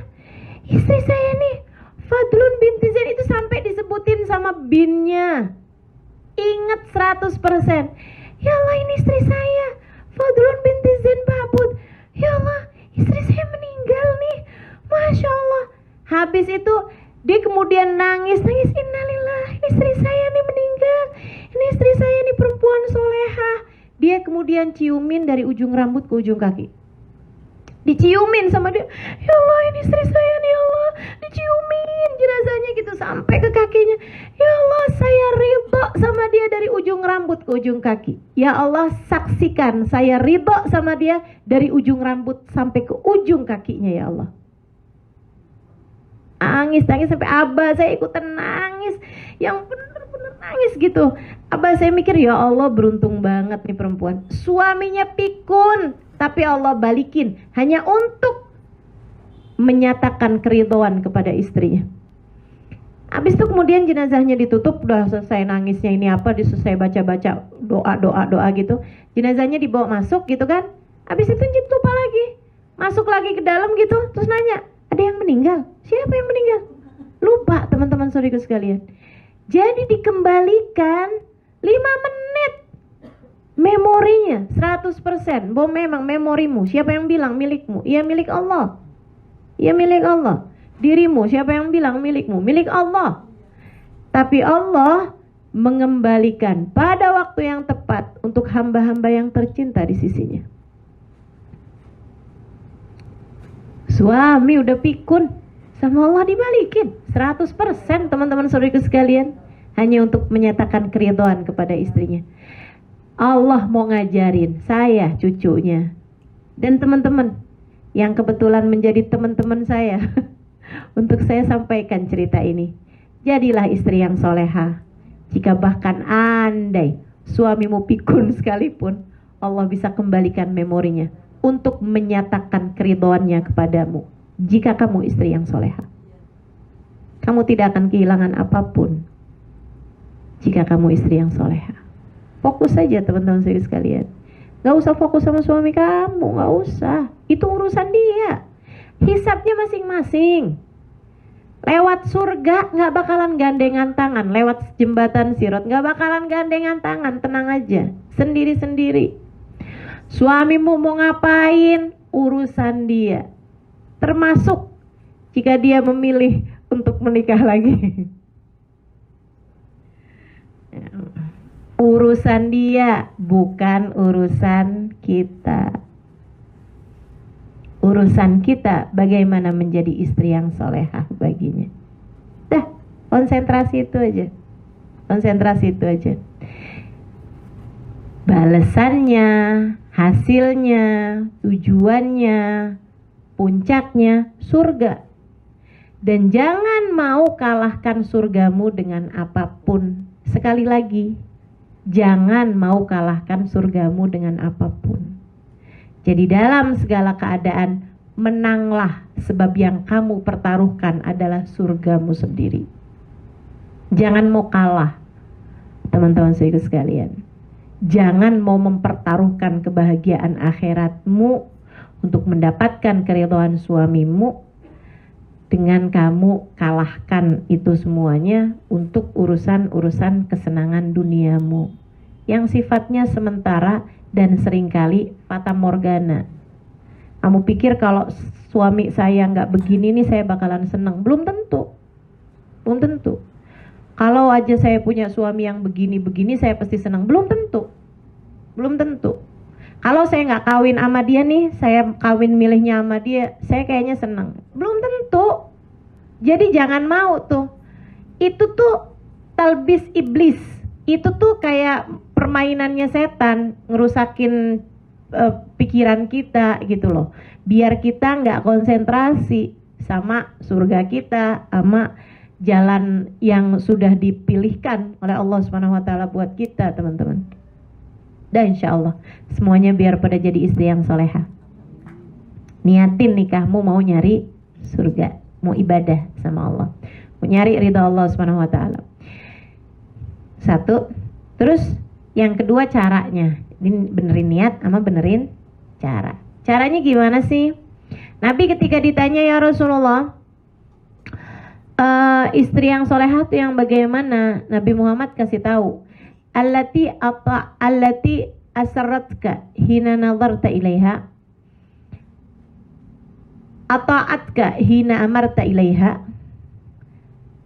nih Fadlun binti Zain, itu sampai disebutin sama binnya, ingat 100%. Ya Allah, ini istri saya Fadlun binti Zain Babud. Ya Allah, istri saya meninggal nih, Masya Allah. Habis itu dia kemudian nangis, innalillah, istri saya nih meninggal, ini istri saya nih perempuan solehah. Dia kemudian ciumin dari ujung rambut ke ujung kaki, diciumin sama dia. Ya Allah, ini istri saya nih, ya Allah, diciumin jenazahnya gitu sampai ke kakinya. Ya Allah, saya ridho sama dia dari ujung rambut ke ujung kaki. Ya Allah, saksikan saya ridho sama dia dari ujung rambut sampai ke ujung kakinya, ya Allah. Nangis sampai abah saya ikutan nangis, yang bener-bener nangis gitu. Abah saya mikir, ya Allah, beruntung banget nih perempuan, suaminya pikun, tapi Allah balikin hanya untuk menyatakan keridhaan kepada istrinya. Habis itu kemudian jenazahnya ditutup, udah selesai nangisnya ini apa, selesai baca-baca doa gitu. Jenazahnya dibawa masuk gitu kan. Habis itu Njit lupa lagi, masuk lagi ke dalam gitu, terus nanya, ada yang meninggal? Siapa yang meninggal? Lupa, teman-teman saudaraku sekalian. Jadi dikembalikan 5 menit memorinya 100%. Bahwa memang memorimu, siapa yang bilang milikmu? Iya, milik Allah. Iya, milik Allah. Dirimu, siapa yang bilang milikmu? Milik Allah. Tapi Allah mengembalikan pada waktu yang tepat untuk hamba-hamba yang tercinta di sisinya. Suami udah pikun, sama Allah dibalikin 100%, teman-teman saudaraku sekalian, hanya untuk menyatakan keridhaan kepada istrinya. Allah mau ngajarin saya, cucunya, dan teman-teman yang kebetulan menjadi teman-teman saya untuk saya sampaikan cerita ini. Jadilah istri yang soleha. Jika bahkan andai suamimu pikun sekalipun, Allah bisa kembalikan memorinya untuk menyatakan keridhaannya kepadamu. Jika kamu istri yang soleha, kamu tidak akan kehilangan apapun jika kamu istri yang soleha. Fokus saja teman-teman sekalian. Gak usah fokus sama suami kamu, gak usah. Itu urusan dia, hisabnya masing-masing. Lewat surga gak bakalan gandengan tangan, lewat jembatan Sirat gak bakalan gandengan tangan, tenang aja, sendiri-sendiri. Suamimu mau ngapain, urusan dia. Termasuk jika dia memilih untuk menikah lagi. Urusan dia, bukan urusan kita. Urusan kita bagaimana menjadi istri yang solehah baginya. Dah, konsentrasi itu aja. Konsentrasi itu aja. Balasannya, hasilnya, tujuannya, puncaknya surga. Dan jangan mau kalahkan surgamu dengan apapun. Sekali lagi, jangan mau kalahkan surgamu dengan apapun. Jadi dalam segala keadaan, menanglah, sebab yang kamu pertaruhkan adalah surgamu sendiri. Jangan mau kalah, teman-teman sekalian. Jangan mau mempertaruhkan kebahagiaan akhiratmu untuk mendapatkan keridhaan suamimu dengan kamu kalahkan itu semuanya untuk urusan-urusan kesenangan duniamu yang sifatnya sementara dan seringkali fata morgana. Kamu pikir kalau suami saya nggak begini nih saya bakalan senang. Belum tentu. Belum tentu. Kalau aja saya punya suami yang begini-begini saya pasti senang. Belum tentu. Belum tentu. Kalau saya nggak kawin sama dia nih, saya kawin milihnya sama dia, saya kayaknya senang. Belum tentu. Jadi jangan mau tuh. Itu tuh talbis iblis. Itu tuh kayak permainannya setan, ngerusakin pikiran kita gitu loh. Biar kita nggak konsentrasi sama surga kita, sama jalan yang sudah dipilihkan oleh Allah Subhanahu wa taala buat kita, teman-teman. Dan insya Allah semuanya biar pada jadi istri yang soleha. Niatin nikahmu mau nyari surga, mau ibadah sama Allah, mau nyari ridha Allah Subhanahu wa taala. Satu. Terus yang kedua caranya. Ini benerin niat sama benerin cara. Caranya gimana sih? Nabi ketika ditanya, ya Rasulullah, istri yang solehah itu yang bagaimana? Nabi Muhammad kasih tahu, allati asarratka hina nazarta ilaiha, ata'atka hina amarta ilaiha.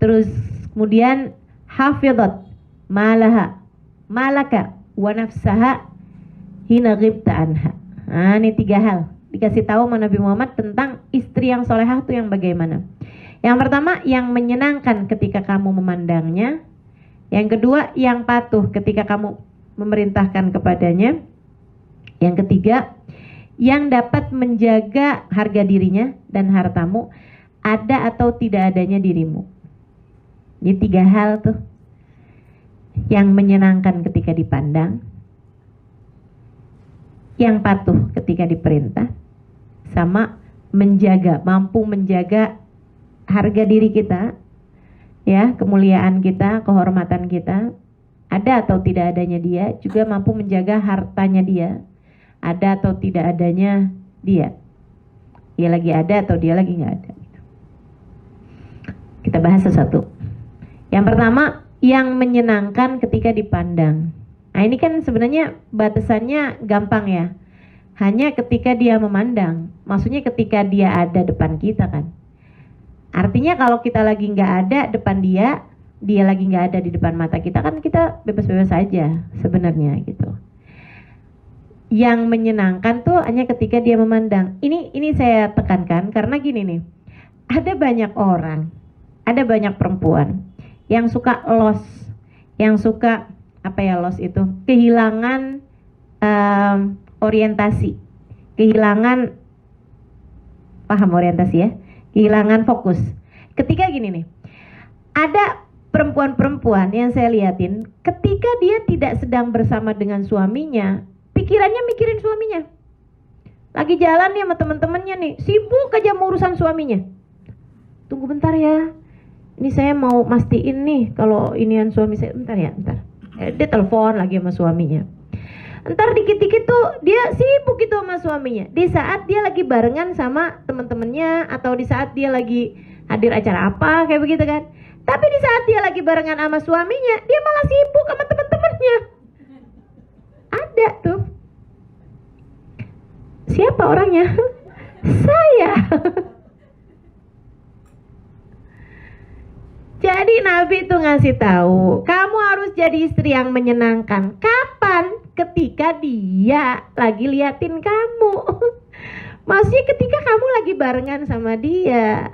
Terus kemudian hafizat malaka wa nafsaha hina ghibta anha. Nah, ini 3 hal dikasih tahu sama Nabi Muhammad tentang istri yang solehah itu yang bagaimana. Yang pertama, yang menyenangkan ketika kamu memandangnya. Yang kedua, yang patuh ketika kamu memerintahkan kepadanya. Yang ketiga, yang dapat menjaga harga dirinya dan hartamu, ada atau tidak adanya dirimu. Jadi 3 hal tuh. Yang menyenangkan ketika dipandang, yang patuh ketika diperintah, sama menjaga, mampu menjaga harga diri kita, ya, kemuliaan kita, kehormatan kita, ada atau tidak adanya dia, juga mampu menjaga hartanya dia, ada atau tidak adanya dia. Dia lagi ada atau dia lagi nggak ada. Kita bahas satu-satu. Yang pertama, yang menyenangkan ketika dipandang. Nah, ini kan sebenarnya batasannya gampang ya. Hanya ketika dia memandang. Maksudnya ketika dia ada depan kita kan. Artinya kalau kita lagi nggak ada depan dia, dia lagi nggak ada di depan mata kita, kan kita bebas-bebas saja sebenarnya gitu. Yang menyenangkan tuh hanya ketika dia memandang. Ini saya tekankan karena gini nih. Ada banyak orang, ada banyak perempuan yang suka lost, yang suka lost itu kehilangan orientasi, kehilangan paham orientasi ya, kehilangan fokus. Ketika gini nih, ada perempuan-perempuan yang saya liatin, ketika dia tidak sedang bersama dengan suaminya, pikirannya mikirin suaminya. Lagi jalan nih sama temen-temennya nih, sibuk aja mau urusan suaminya. Tunggu bentar ya, ini saya mau mastiin nih kalau inian suami saya. Bentar. Dia telepon lagi sama suaminya. Entar dikit-dikit tuh dia sibuk gitu sama suaminya. Di saat dia lagi barengan sama temen-temennya, atau di saat dia lagi hadir acara apa kayak begitu kan. Tapi di saat dia lagi barengan sama suaminya, dia malah sibuk sama temen-temennya. Ada tuh. Siapa orangnya? Saya. Jadi Nabi itu ngasih tahu, kamu harus jadi istri yang menyenangkan. Kapan? Ketika dia lagi liatin kamu. Maksudnya ketika kamu lagi barengan sama dia.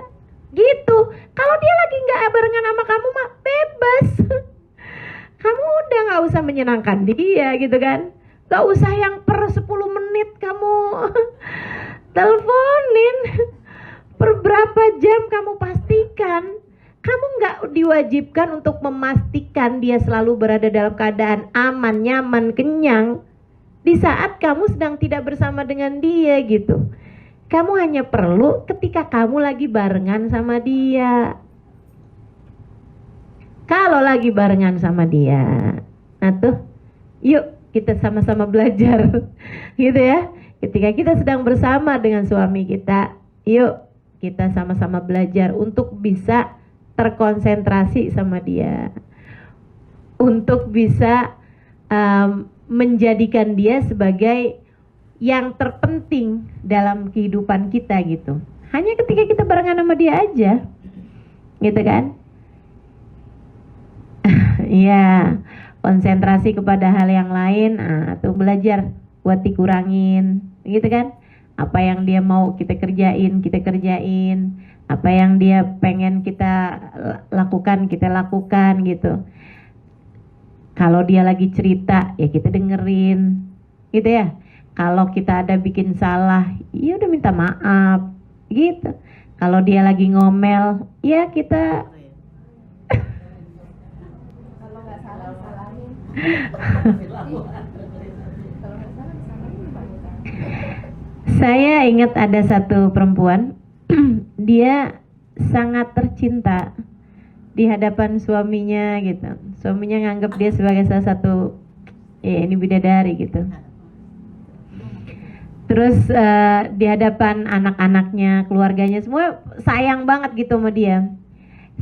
Gitu. Kalau dia lagi nggak barengan sama kamu mah bebas. Kamu udah nggak usah menyenangkan dia gitu kan. Nggak usah yang per 10 menit kamu teleponin. Per berapa jam kamu pastikan. Kamu nggak diwajibkan untuk memastikan dia selalu berada dalam keadaan aman, nyaman, kenyang di saat kamu sedang tidak bersama dengan dia gitu. Kamu hanya perlu ketika kamu lagi barengan sama dia. Kalau lagi barengan sama dia, nah tuh, yuk kita sama-sama belajar gitu ya. Ketika kita sedang bersama dengan suami kita, yuk kita sama-sama belajar untuk bisa terkonsentrasi sama dia, untuk bisa menjadikan dia sebagai yang terpenting dalam kehidupan kita gitu. hanya ketika kita barengan sama dia aja, gitu kan? Iya, konsentrasi kepada hal yang lain, tuh belajar buat dikurangin, gitu kan? Apa yang dia mau kita kerjain, apa yang dia pengen kita lakukan, kita lakukan gitu. Kalau dia lagi cerita, ya kita dengerin, gitu ya. Kalau kita ada bikin salah, ya udah minta maaf, gitu. Kalau dia lagi ngomel, ya kita kalau nggak salah salahin. Saya ingat ada satu perempuan, dia sangat tercinta di hadapan suaminya gitu. Suaminya nganggap dia sebagai salah satu, ya ini bidadari gitu. Terus di hadapan anak-anaknya, keluarganya, semua sayang banget gitu sama dia.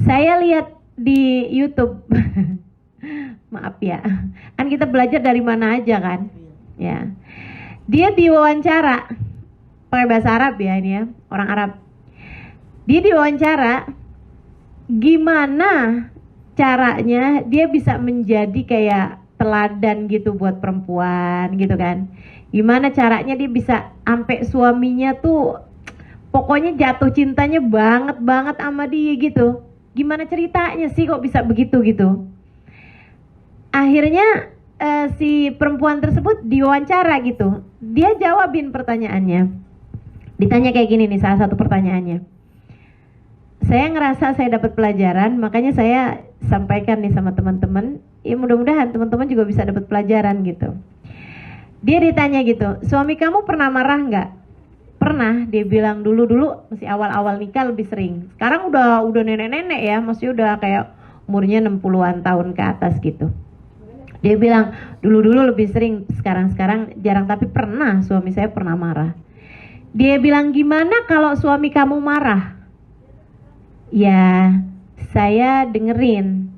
Saya lihat di YouTube, maaf ya, kan kita belajar dari mana aja kan, ya. Dia diwawancara pakai bahasa Arab ya, ini ya, orang Arab. Dia diwawancara gimana caranya dia bisa menjadi kayak teladan gitu buat perempuan gitu kan. Gimana caranya dia bisa sampai suaminya tuh pokoknya jatuh cintanya banget sama dia gitu. Gimana ceritanya sih kok bisa begitu gitu. Akhirnya si perempuan tersebut diwawancara gitu. Dia jawabin pertanyaannya. Ditanya kayak gini nih, salah satu pertanyaannya. Saya ngerasa saya dapat pelajaran, makanya saya sampaikan nih sama teman-teman. Ya mudah-mudahan teman-teman juga bisa dapat pelajaran gitu. Dia ditanya gitu, suami kamu pernah marah nggak? Pernah, dia bilang dulu masih awal-awal nikah lebih sering. Sekarang udah nenek-nenek ya, masih udah kayak umurnya 60-an tahun ke atas gitu. Dia bilang dulu lebih sering, sekarang jarang, tapi pernah suami saya pernah marah. Dia bilang gimana kalau suami kamu marah? Ya saya dengerin.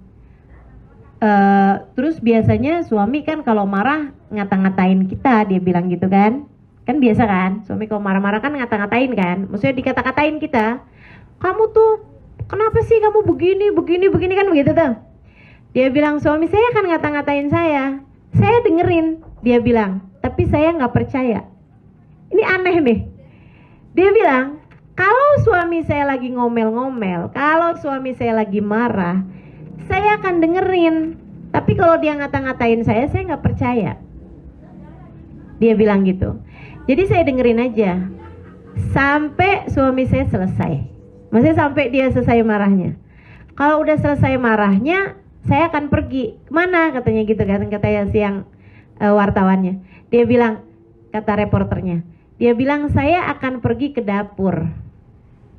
Terus biasanya suami kan kalau marah ngata-ngatain kita, dia bilang gitu kan. Kan biasa kan, suami kalau marah-marah kan ngata-ngatain kan. Maksudnya dikata-katain kita. Kamu tuh kenapa sih kamu begini kan begitu tuh. Dia bilang suami saya kan ngata-ngatain saya dengerin, dia bilang, tapi saya nggak percaya. Ini aneh nih. Dia bilang, kalau suami saya lagi ngomel-ngomel, kalau suami saya lagi marah, saya akan dengerin. Tapi kalau dia ngata-ngatain saya nggak percaya. Dia bilang gitu. Jadi saya dengerin aja sampai suami saya selesai. Maksudnya sampai dia selesai marahnya. Kalau udah selesai marahnya, saya akan pergi. Kemana? Katanya gitu kan, katanya siang wartawannya. Dia bilang, kata reporternya, dia bilang saya akan pergi ke dapur.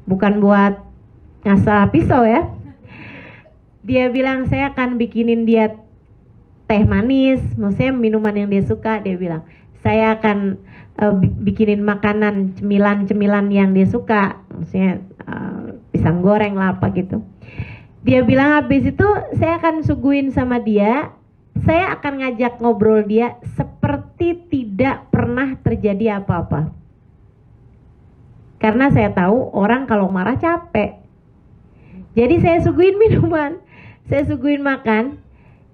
Bukan buat ngasah pisau ya. Dia bilang saya akan bikinin dia teh manis, maksudnya minuman yang dia suka. Dia bilang saya akan bikinin makanan cemilan yang dia suka, maksudnya pisang goreng lah apa gitu. Dia bilang habis itu saya akan suguhin sama dia, saya akan ngajak ngobrol dia seperti tidak pernah terjadi apa-apa. Karena saya tahu orang kalau marah capek. Jadi saya suguhin minuman, saya suguhin makan.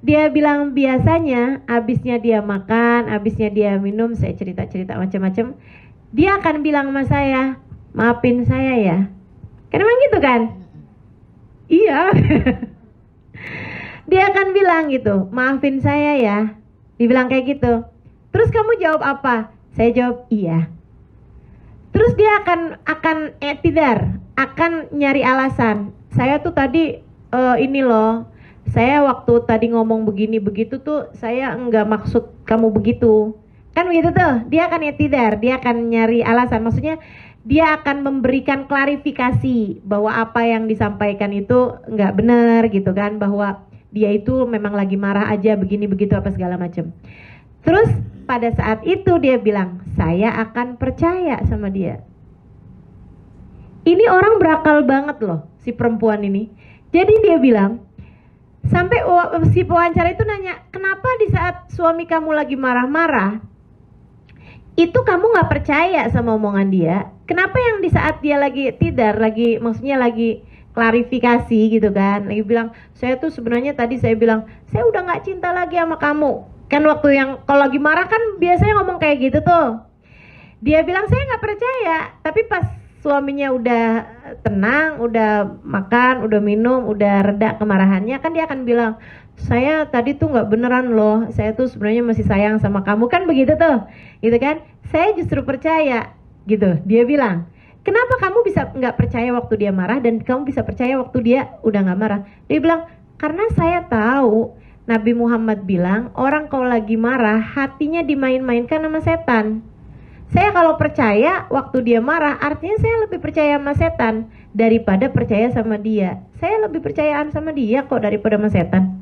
Dia bilang biasanya abisnya dia makan, abisnya dia minum, saya cerita-cerita macam-macam. Dia akan bilang sama saya, maafin saya ya. Kan emang gitu kan? Iya. Dia akan bilang gitu, maafin saya ya. Dibilang kayak gitu. Terus kamu jawab apa? Saya jawab iya. Terus dia akan i'tidar, akan nyari alasan. Saya tuh tadi ini loh, saya waktu tadi ngomong begini begitu tuh saya enggak maksud kamu begitu. Kan begitu tuh, dia akan i'tidar, dia akan nyari alasan. Maksudnya dia akan memberikan klarifikasi bahwa apa yang disampaikan itu enggak benar gitu kan, bahwa dia itu memang lagi marah aja begini begitu apa segala macam. Terus pada saat itu dia bilang, saya akan percaya sama dia. Ini orang berakal banget loh, si perempuan ini. Jadi dia bilang, sampai si pewawancara itu nanya, kenapa di saat suami kamu lagi marah-marah, itu kamu nggak percaya sama omongan dia, kenapa yang di saat dia lagi tidar, lagi maksudnya lagi klarifikasi gitu kan, lagi bilang saya tuh sebenarnya tadi saya bilang saya udah nggak cinta lagi sama kamu, kan waktu yang kalau lagi marah kan biasanya ngomong kayak gitu tuh. Dia bilang saya nggak percaya, tapi pas suaminya udah tenang, udah makan, udah minum, udah reda kemarahannya, kan dia akan bilang saya tadi tuh nggak beneran loh, saya tuh sebenarnya masih sayang sama kamu, kan begitu tuh, gitu kan? Saya justru percaya, gitu. Dia bilang, kenapa kamu bisa nggak percaya waktu dia marah dan kamu bisa percaya waktu dia udah nggak marah? Dia bilang, karena saya tahu Nabi Muhammad bilang orang kalau lagi marah hatinya dimain-mainkan sama setan. Saya kalau percaya waktu dia marah, artinya saya lebih percaya sama setan daripada percaya sama dia. Saya lebih percayaan sama dia kok daripada sama setan.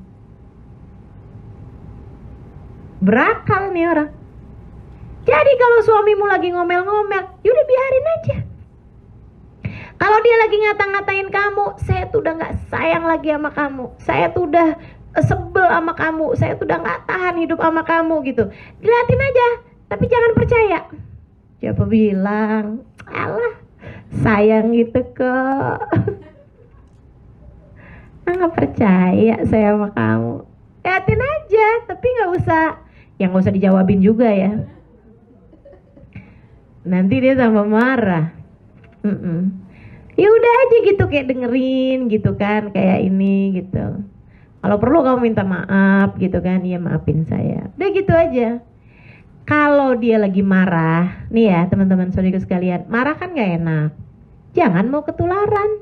Berakal nih orang. Jadi kalau suamimu lagi ngomel-ngomel, yaudah biarin aja. Kalau dia lagi ngata-ngatain kamu, saya tuh udah gak sayang lagi sama kamu, saya tuh udah sebel sama kamu, saya tuh udah gak tahan hidup sama kamu gitu. Dilihatin aja, tapi jangan percaya. Siapa bilang, alah sayang gitu kok. Nggak percaya saya sama kamu. Lihatin aja, tapi nggak usah dijawabin juga ya. Nanti dia tambah marah. Ya udah aja gitu, kayak dengerin gitu kan, kayak ini gitu. Kalau perlu kamu minta maaf gitu kan, iya maafin saya. Udah gitu aja. Kalau dia lagi marah, nih ya teman-teman saudara sekalian, marah kan gak enak. Jangan mau ketularan.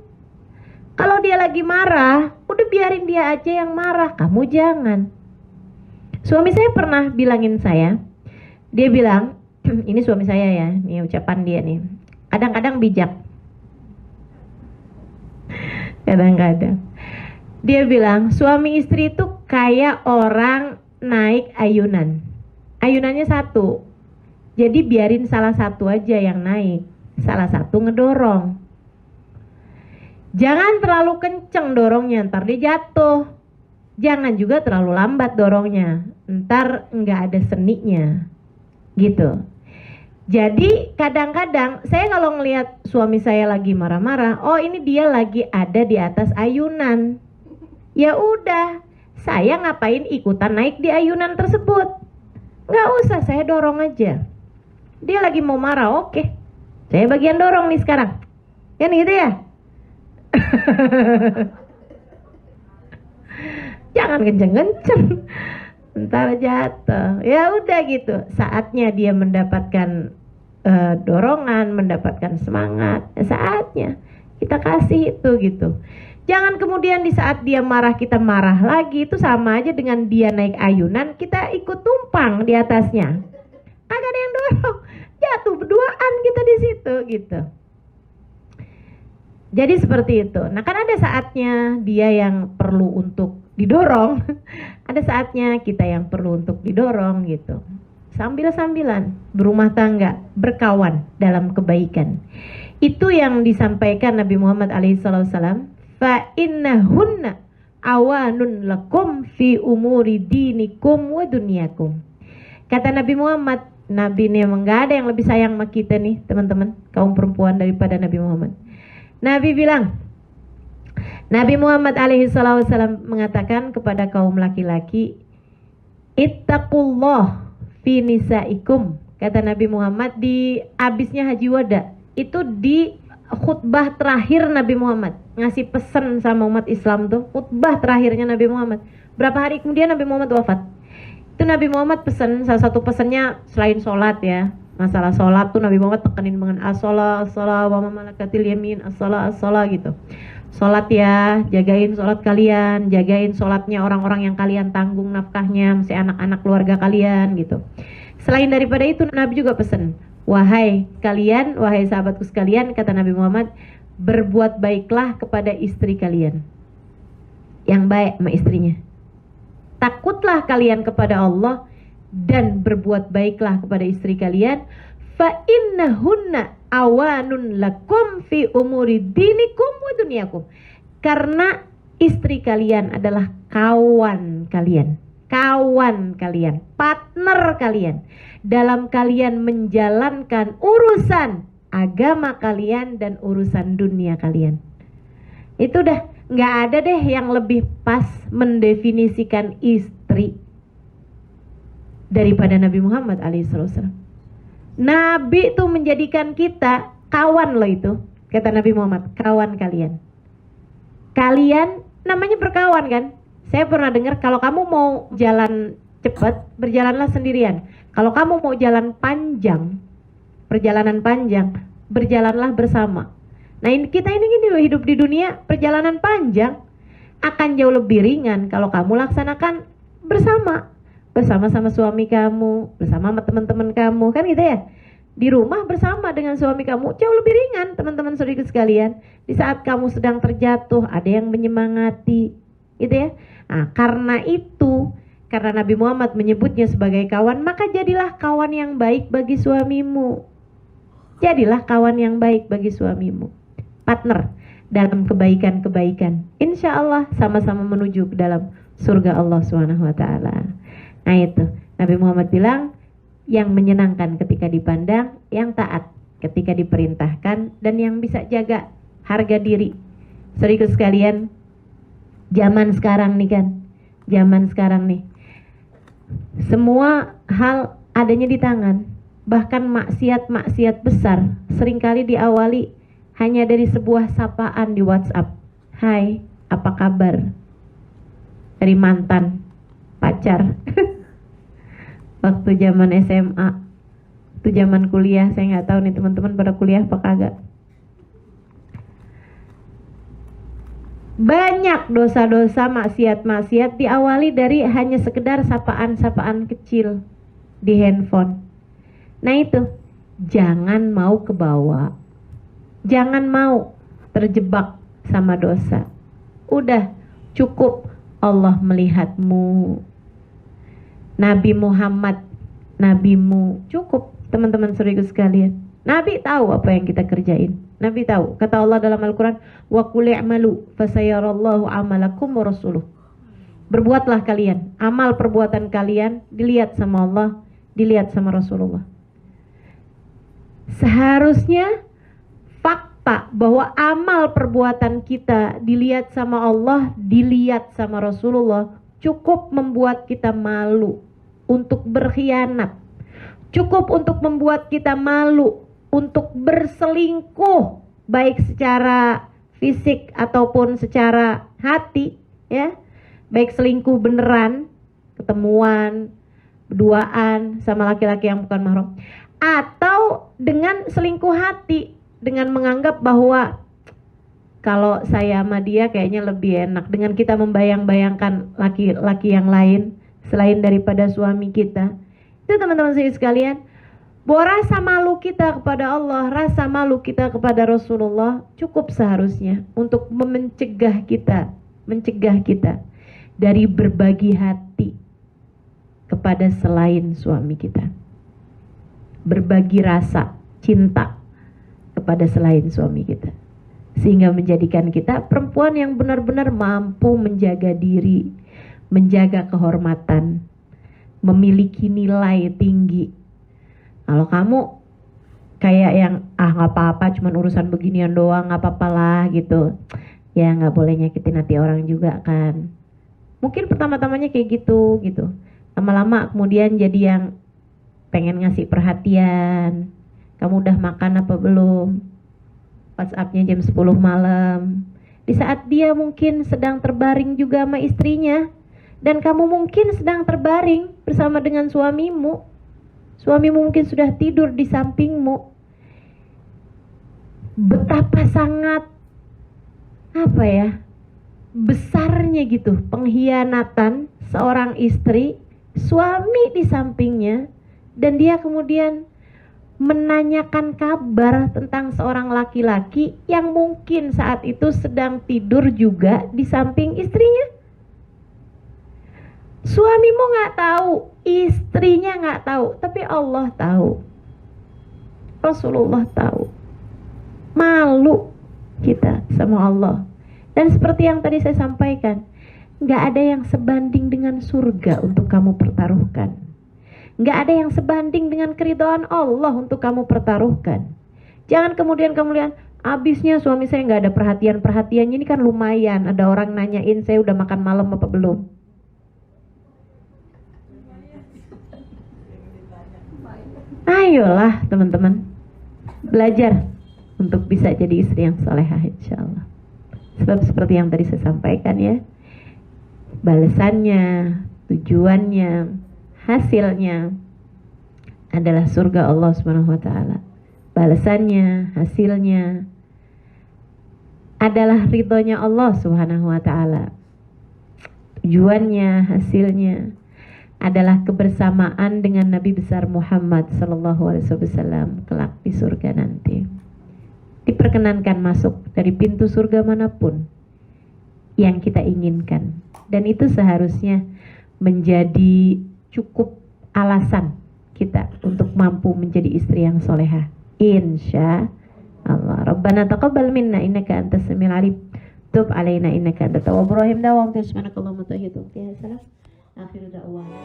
Kalau dia lagi marah, udah biarin dia aja yang marah, kamu jangan. Suami saya pernah bilangin saya, dia bilang, ini suami saya ya, nih ucapan dia nih, kadang-kadang bijak. Kadang-kadang. Dia bilang, suami istri itu kayak orang naik ayunan. Ayunannya satu, jadi biarin salah satu aja yang naik, salah satu ngedorong. Jangan terlalu kenceng dorongnya, ntar dia jatuh. Jangan juga terlalu lambat dorongnya, ntar nggak ada seninya, gitu. Jadi kadang-kadang saya kalau ngelihat suami saya lagi marah-marah, oh ini dia lagi ada di atas ayunan. Ya udah, saya ngapain ikutan naik di ayunan tersebut? Nggak usah, saya dorong aja. Dia lagi mau marah, oke. Saya bagian dorong nih sekarang. Kan gitu ya? Jangan kenceng-kenceng, ntar jatuh. Ya udah gitu. Saatnya dia mendapatkan dorongan, mendapatkan semangat. Saatnya kita kasih itu gitu. Jangan kemudian di saat dia marah kita marah lagi, itu sama aja dengan dia naik ayunan kita ikut tumpang di atasnya. Kagak ada yang dorong, jatuh berduaan kita di situ gitu. Jadi seperti itu. Nah kan ada saatnya dia yang perlu untuk didorong, ada saatnya kita yang perlu untuk didorong gitu. Sambil-sambilan berumah tangga, berkawan dalam kebaikan. Itu yang disampaikan Nabi Muhammad SAW. Fa innahunna awanun lakum fi umuri dinikum wa dunyakum. Kata Nabi Muhammad, Nabi ini emang gak ada yang lebih sayang sama kita nih teman-teman, kaum perempuan daripada Nabi Muhammad. Nabi bilang, Nabi Muhammad SAW mengatakan kepada kaum laki-laki, ittaqullah fi nisaikum. Kata Nabi Muhammad di abisnya Haji Wada, itu di khutbah terakhir Nabi Muhammad ngasih pesan sama umat Islam tuh, khutbah terakhirnya Nabi Muhammad. Berapa hari kemudian Nabi Muhammad wafat. Itu Nabi Muhammad pesan, salah satu pesannya selain sholat ya, masalah sholat tuh Nabi Muhammad tekenin dengan as-sholat wa ma malakatil yamin, as-sholat gitu. Sholat ya, jagain sholat kalian, jagain sholatnya orang-orang yang kalian tanggung nafkahnya, mesti anak-anak keluarga kalian gitu. Selain daripada itu Nabi juga pesan, wahai kalian, wahai sahabatku sekalian, kata Nabi Muhammad, berbuat baiklah kepada istri kalian. Yang baik sama istrinya. Takutlah kalian kepada Allah dan berbuat baiklah kepada istri kalian. Fa innahunna awanun lakum fi umuri dinikum wa dunyakum. Karena istri kalian adalah kawan kalian kawan kalian, partner kalian dalam kalian menjalankan urusan agama kalian dan urusan dunia kalian. Itu dah, nggak ada deh yang lebih pas mendefinisikan istri daripada Nabi Muhammad alaihissalam. Nabi tuh menjadikan kita kawan loh itu, kata Nabi Muhammad, kawan kalian. Kalian namanya berkawan kan? Saya pernah dengar kalau kamu mau jalan cepat, berjalanlah sendirian. Kalau kamu mau jalan panjang, perjalanan panjang, berjalanlah bersama. Nah kita ini gini loh, hidup di dunia perjalanan panjang akan jauh lebih ringan kalau kamu laksanakan bersama. Bersama-sama suami kamu, bersama teman-teman kamu, kan gitu ya. Di rumah bersama dengan suami kamu jauh lebih ringan, teman-teman saudara sekalian. Di saat kamu sedang terjatuh, ada yang menyemangati, gitu ya. Nah, karena itu, karena Nabi Muhammad menyebutnya sebagai kawan, maka jadilah kawan yang baik bagi suamimu. Jadilah kawan yang baik bagi suamimu. Partner dalam kebaikan-kebaikan. Insya Allah sama-sama menuju ke dalam surga Allah SWT. Nah itu, Nabi Muhammad bilang, yang menyenangkan ketika dipandang, yang taat ketika diperintahkan, dan yang bisa jaga harga diri. Saudara sekalian, zaman sekarang nih kan, zaman sekarang nih, semua hal adanya di tangan. Bahkan maksiat-maksiat besar seringkali diawali hanya dari sebuah sapaan di WhatsApp. Hai, apa kabar? Dari mantan pacar. Waktu zaman SMA, itu zaman kuliah, saya nggak tahu nih teman-teman pada kuliah apa kagak. Banyak dosa-dosa, maksiat-maksiat diawali dari hanya sekedar sapaan-sapaan kecil di handphone. Nah itu, jangan mau ke bawah, jangan mau terjebak sama dosa. Udah cukup Allah melihatmu, Nabi Muhammad, nabimu, cukup teman-teman saudara sekalian. Nabi tahu apa yang kita kerjain. Nabi tahu. Kata Allah dalam Al-Quran, wa qul i'malu fasayarallahu amalakum wa rasuluh. Berbuatlah kalian, amal perbuatan kalian dilihat sama Allah, dilihat sama Rasulullah. Seharusnya fakta bahwa amal perbuatan kita dilihat sama Allah, dilihat sama Rasulullah, cukup membuat kita malu untuk berkhianat, cukup untuk membuat kita malu untuk berselingkuh, baik secara fisik ataupun secara hati, ya, baik selingkuh beneran, ketemuan, berduaan sama laki-laki yang bukan mahram, atau dengan selingkuh hati, dengan menganggap bahwa kalau saya sama dia kayaknya lebih enak, dengan kita membayang-bayangkan laki-laki yang lain selain daripada suami kita. Itu teman-teman saya sekalian, bahwa rasa malu kita kepada Allah, rasa malu kita kepada Rasulullah cukup seharusnya untuk mencegah kita dari berbagi hati kepada selain suami kita, berbagi rasa cinta kepada selain suami kita, sehingga menjadikan kita perempuan yang benar-benar mampu menjaga diri, menjaga kehormatan, memiliki nilai tinggi. Kalau kamu kayak yang nggak apa-apa, cuman urusan beginian doang, nggak apa-apa lah gitu, ya nggak boleh nyakitin hati orang juga kan. Mungkin pertama-tamanya kayak gitu, lama-lama kemudian jadi yang pengen ngasih perhatian. Kamu udah makan apa belum? WhatsAppnya jam 10 malam, di saat dia mungkin sedang terbaring juga sama istrinya, dan kamu mungkin sedang terbaring bersama dengan suamimu. Suamimu mungkin sudah tidur di sampingmu. Betapa sangat besarnya gitu pengkhianatan seorang istri, suami di sampingnya, dan dia kemudian menanyakan kabar tentang seorang laki-laki yang mungkin saat itu sedang tidur juga di samping istrinya. Suamimu nggak tahu, istrinya nggak tahu, tapi Allah tahu, Rasulullah tahu. Malu kita sama Allah. Dan seperti yang tadi saya sampaikan, Nggak ada yang sebanding dengan surga untuk kamu pertaruhkan. Nggak ada yang sebanding dengan keridhaan Allah untuk kamu pertaruhkan. Jangan kemudian kamu lihat, abisnya suami saya nggak ada perhatiannya, ini kan lumayan. Ada orang nanyain saya udah makan malam apa belum. Ayolah teman-teman, belajar untuk bisa jadi istri yang solehah insya Allah. Sebab seperti yang tadi saya sampaikan ya, balasannya, tujuannya, hasilnya adalah surga Allah Subhanahu wa taala. Balasannya, hasilnya adalah ridhonya Allah Subhanahu wa taala. Tujuannya, hasilnya adalah kebersamaan dengan Nabi besar Muhammad sallallahu alaihi wasallam kelak di surga nanti. Diperkenankan masuk dari pintu surga manapun yang kita inginkan. Dan itu seharusnya menjadi cukup alasan kita untuk mampu menjadi istri yang solehah. Insya Allah. Rabbana taqabbal minna innaka antas samiul alim. Tub alaina innaka antat tawwabur rahim. Dawam subhanakallahumma wa bihamdika. Akhiru da'wana.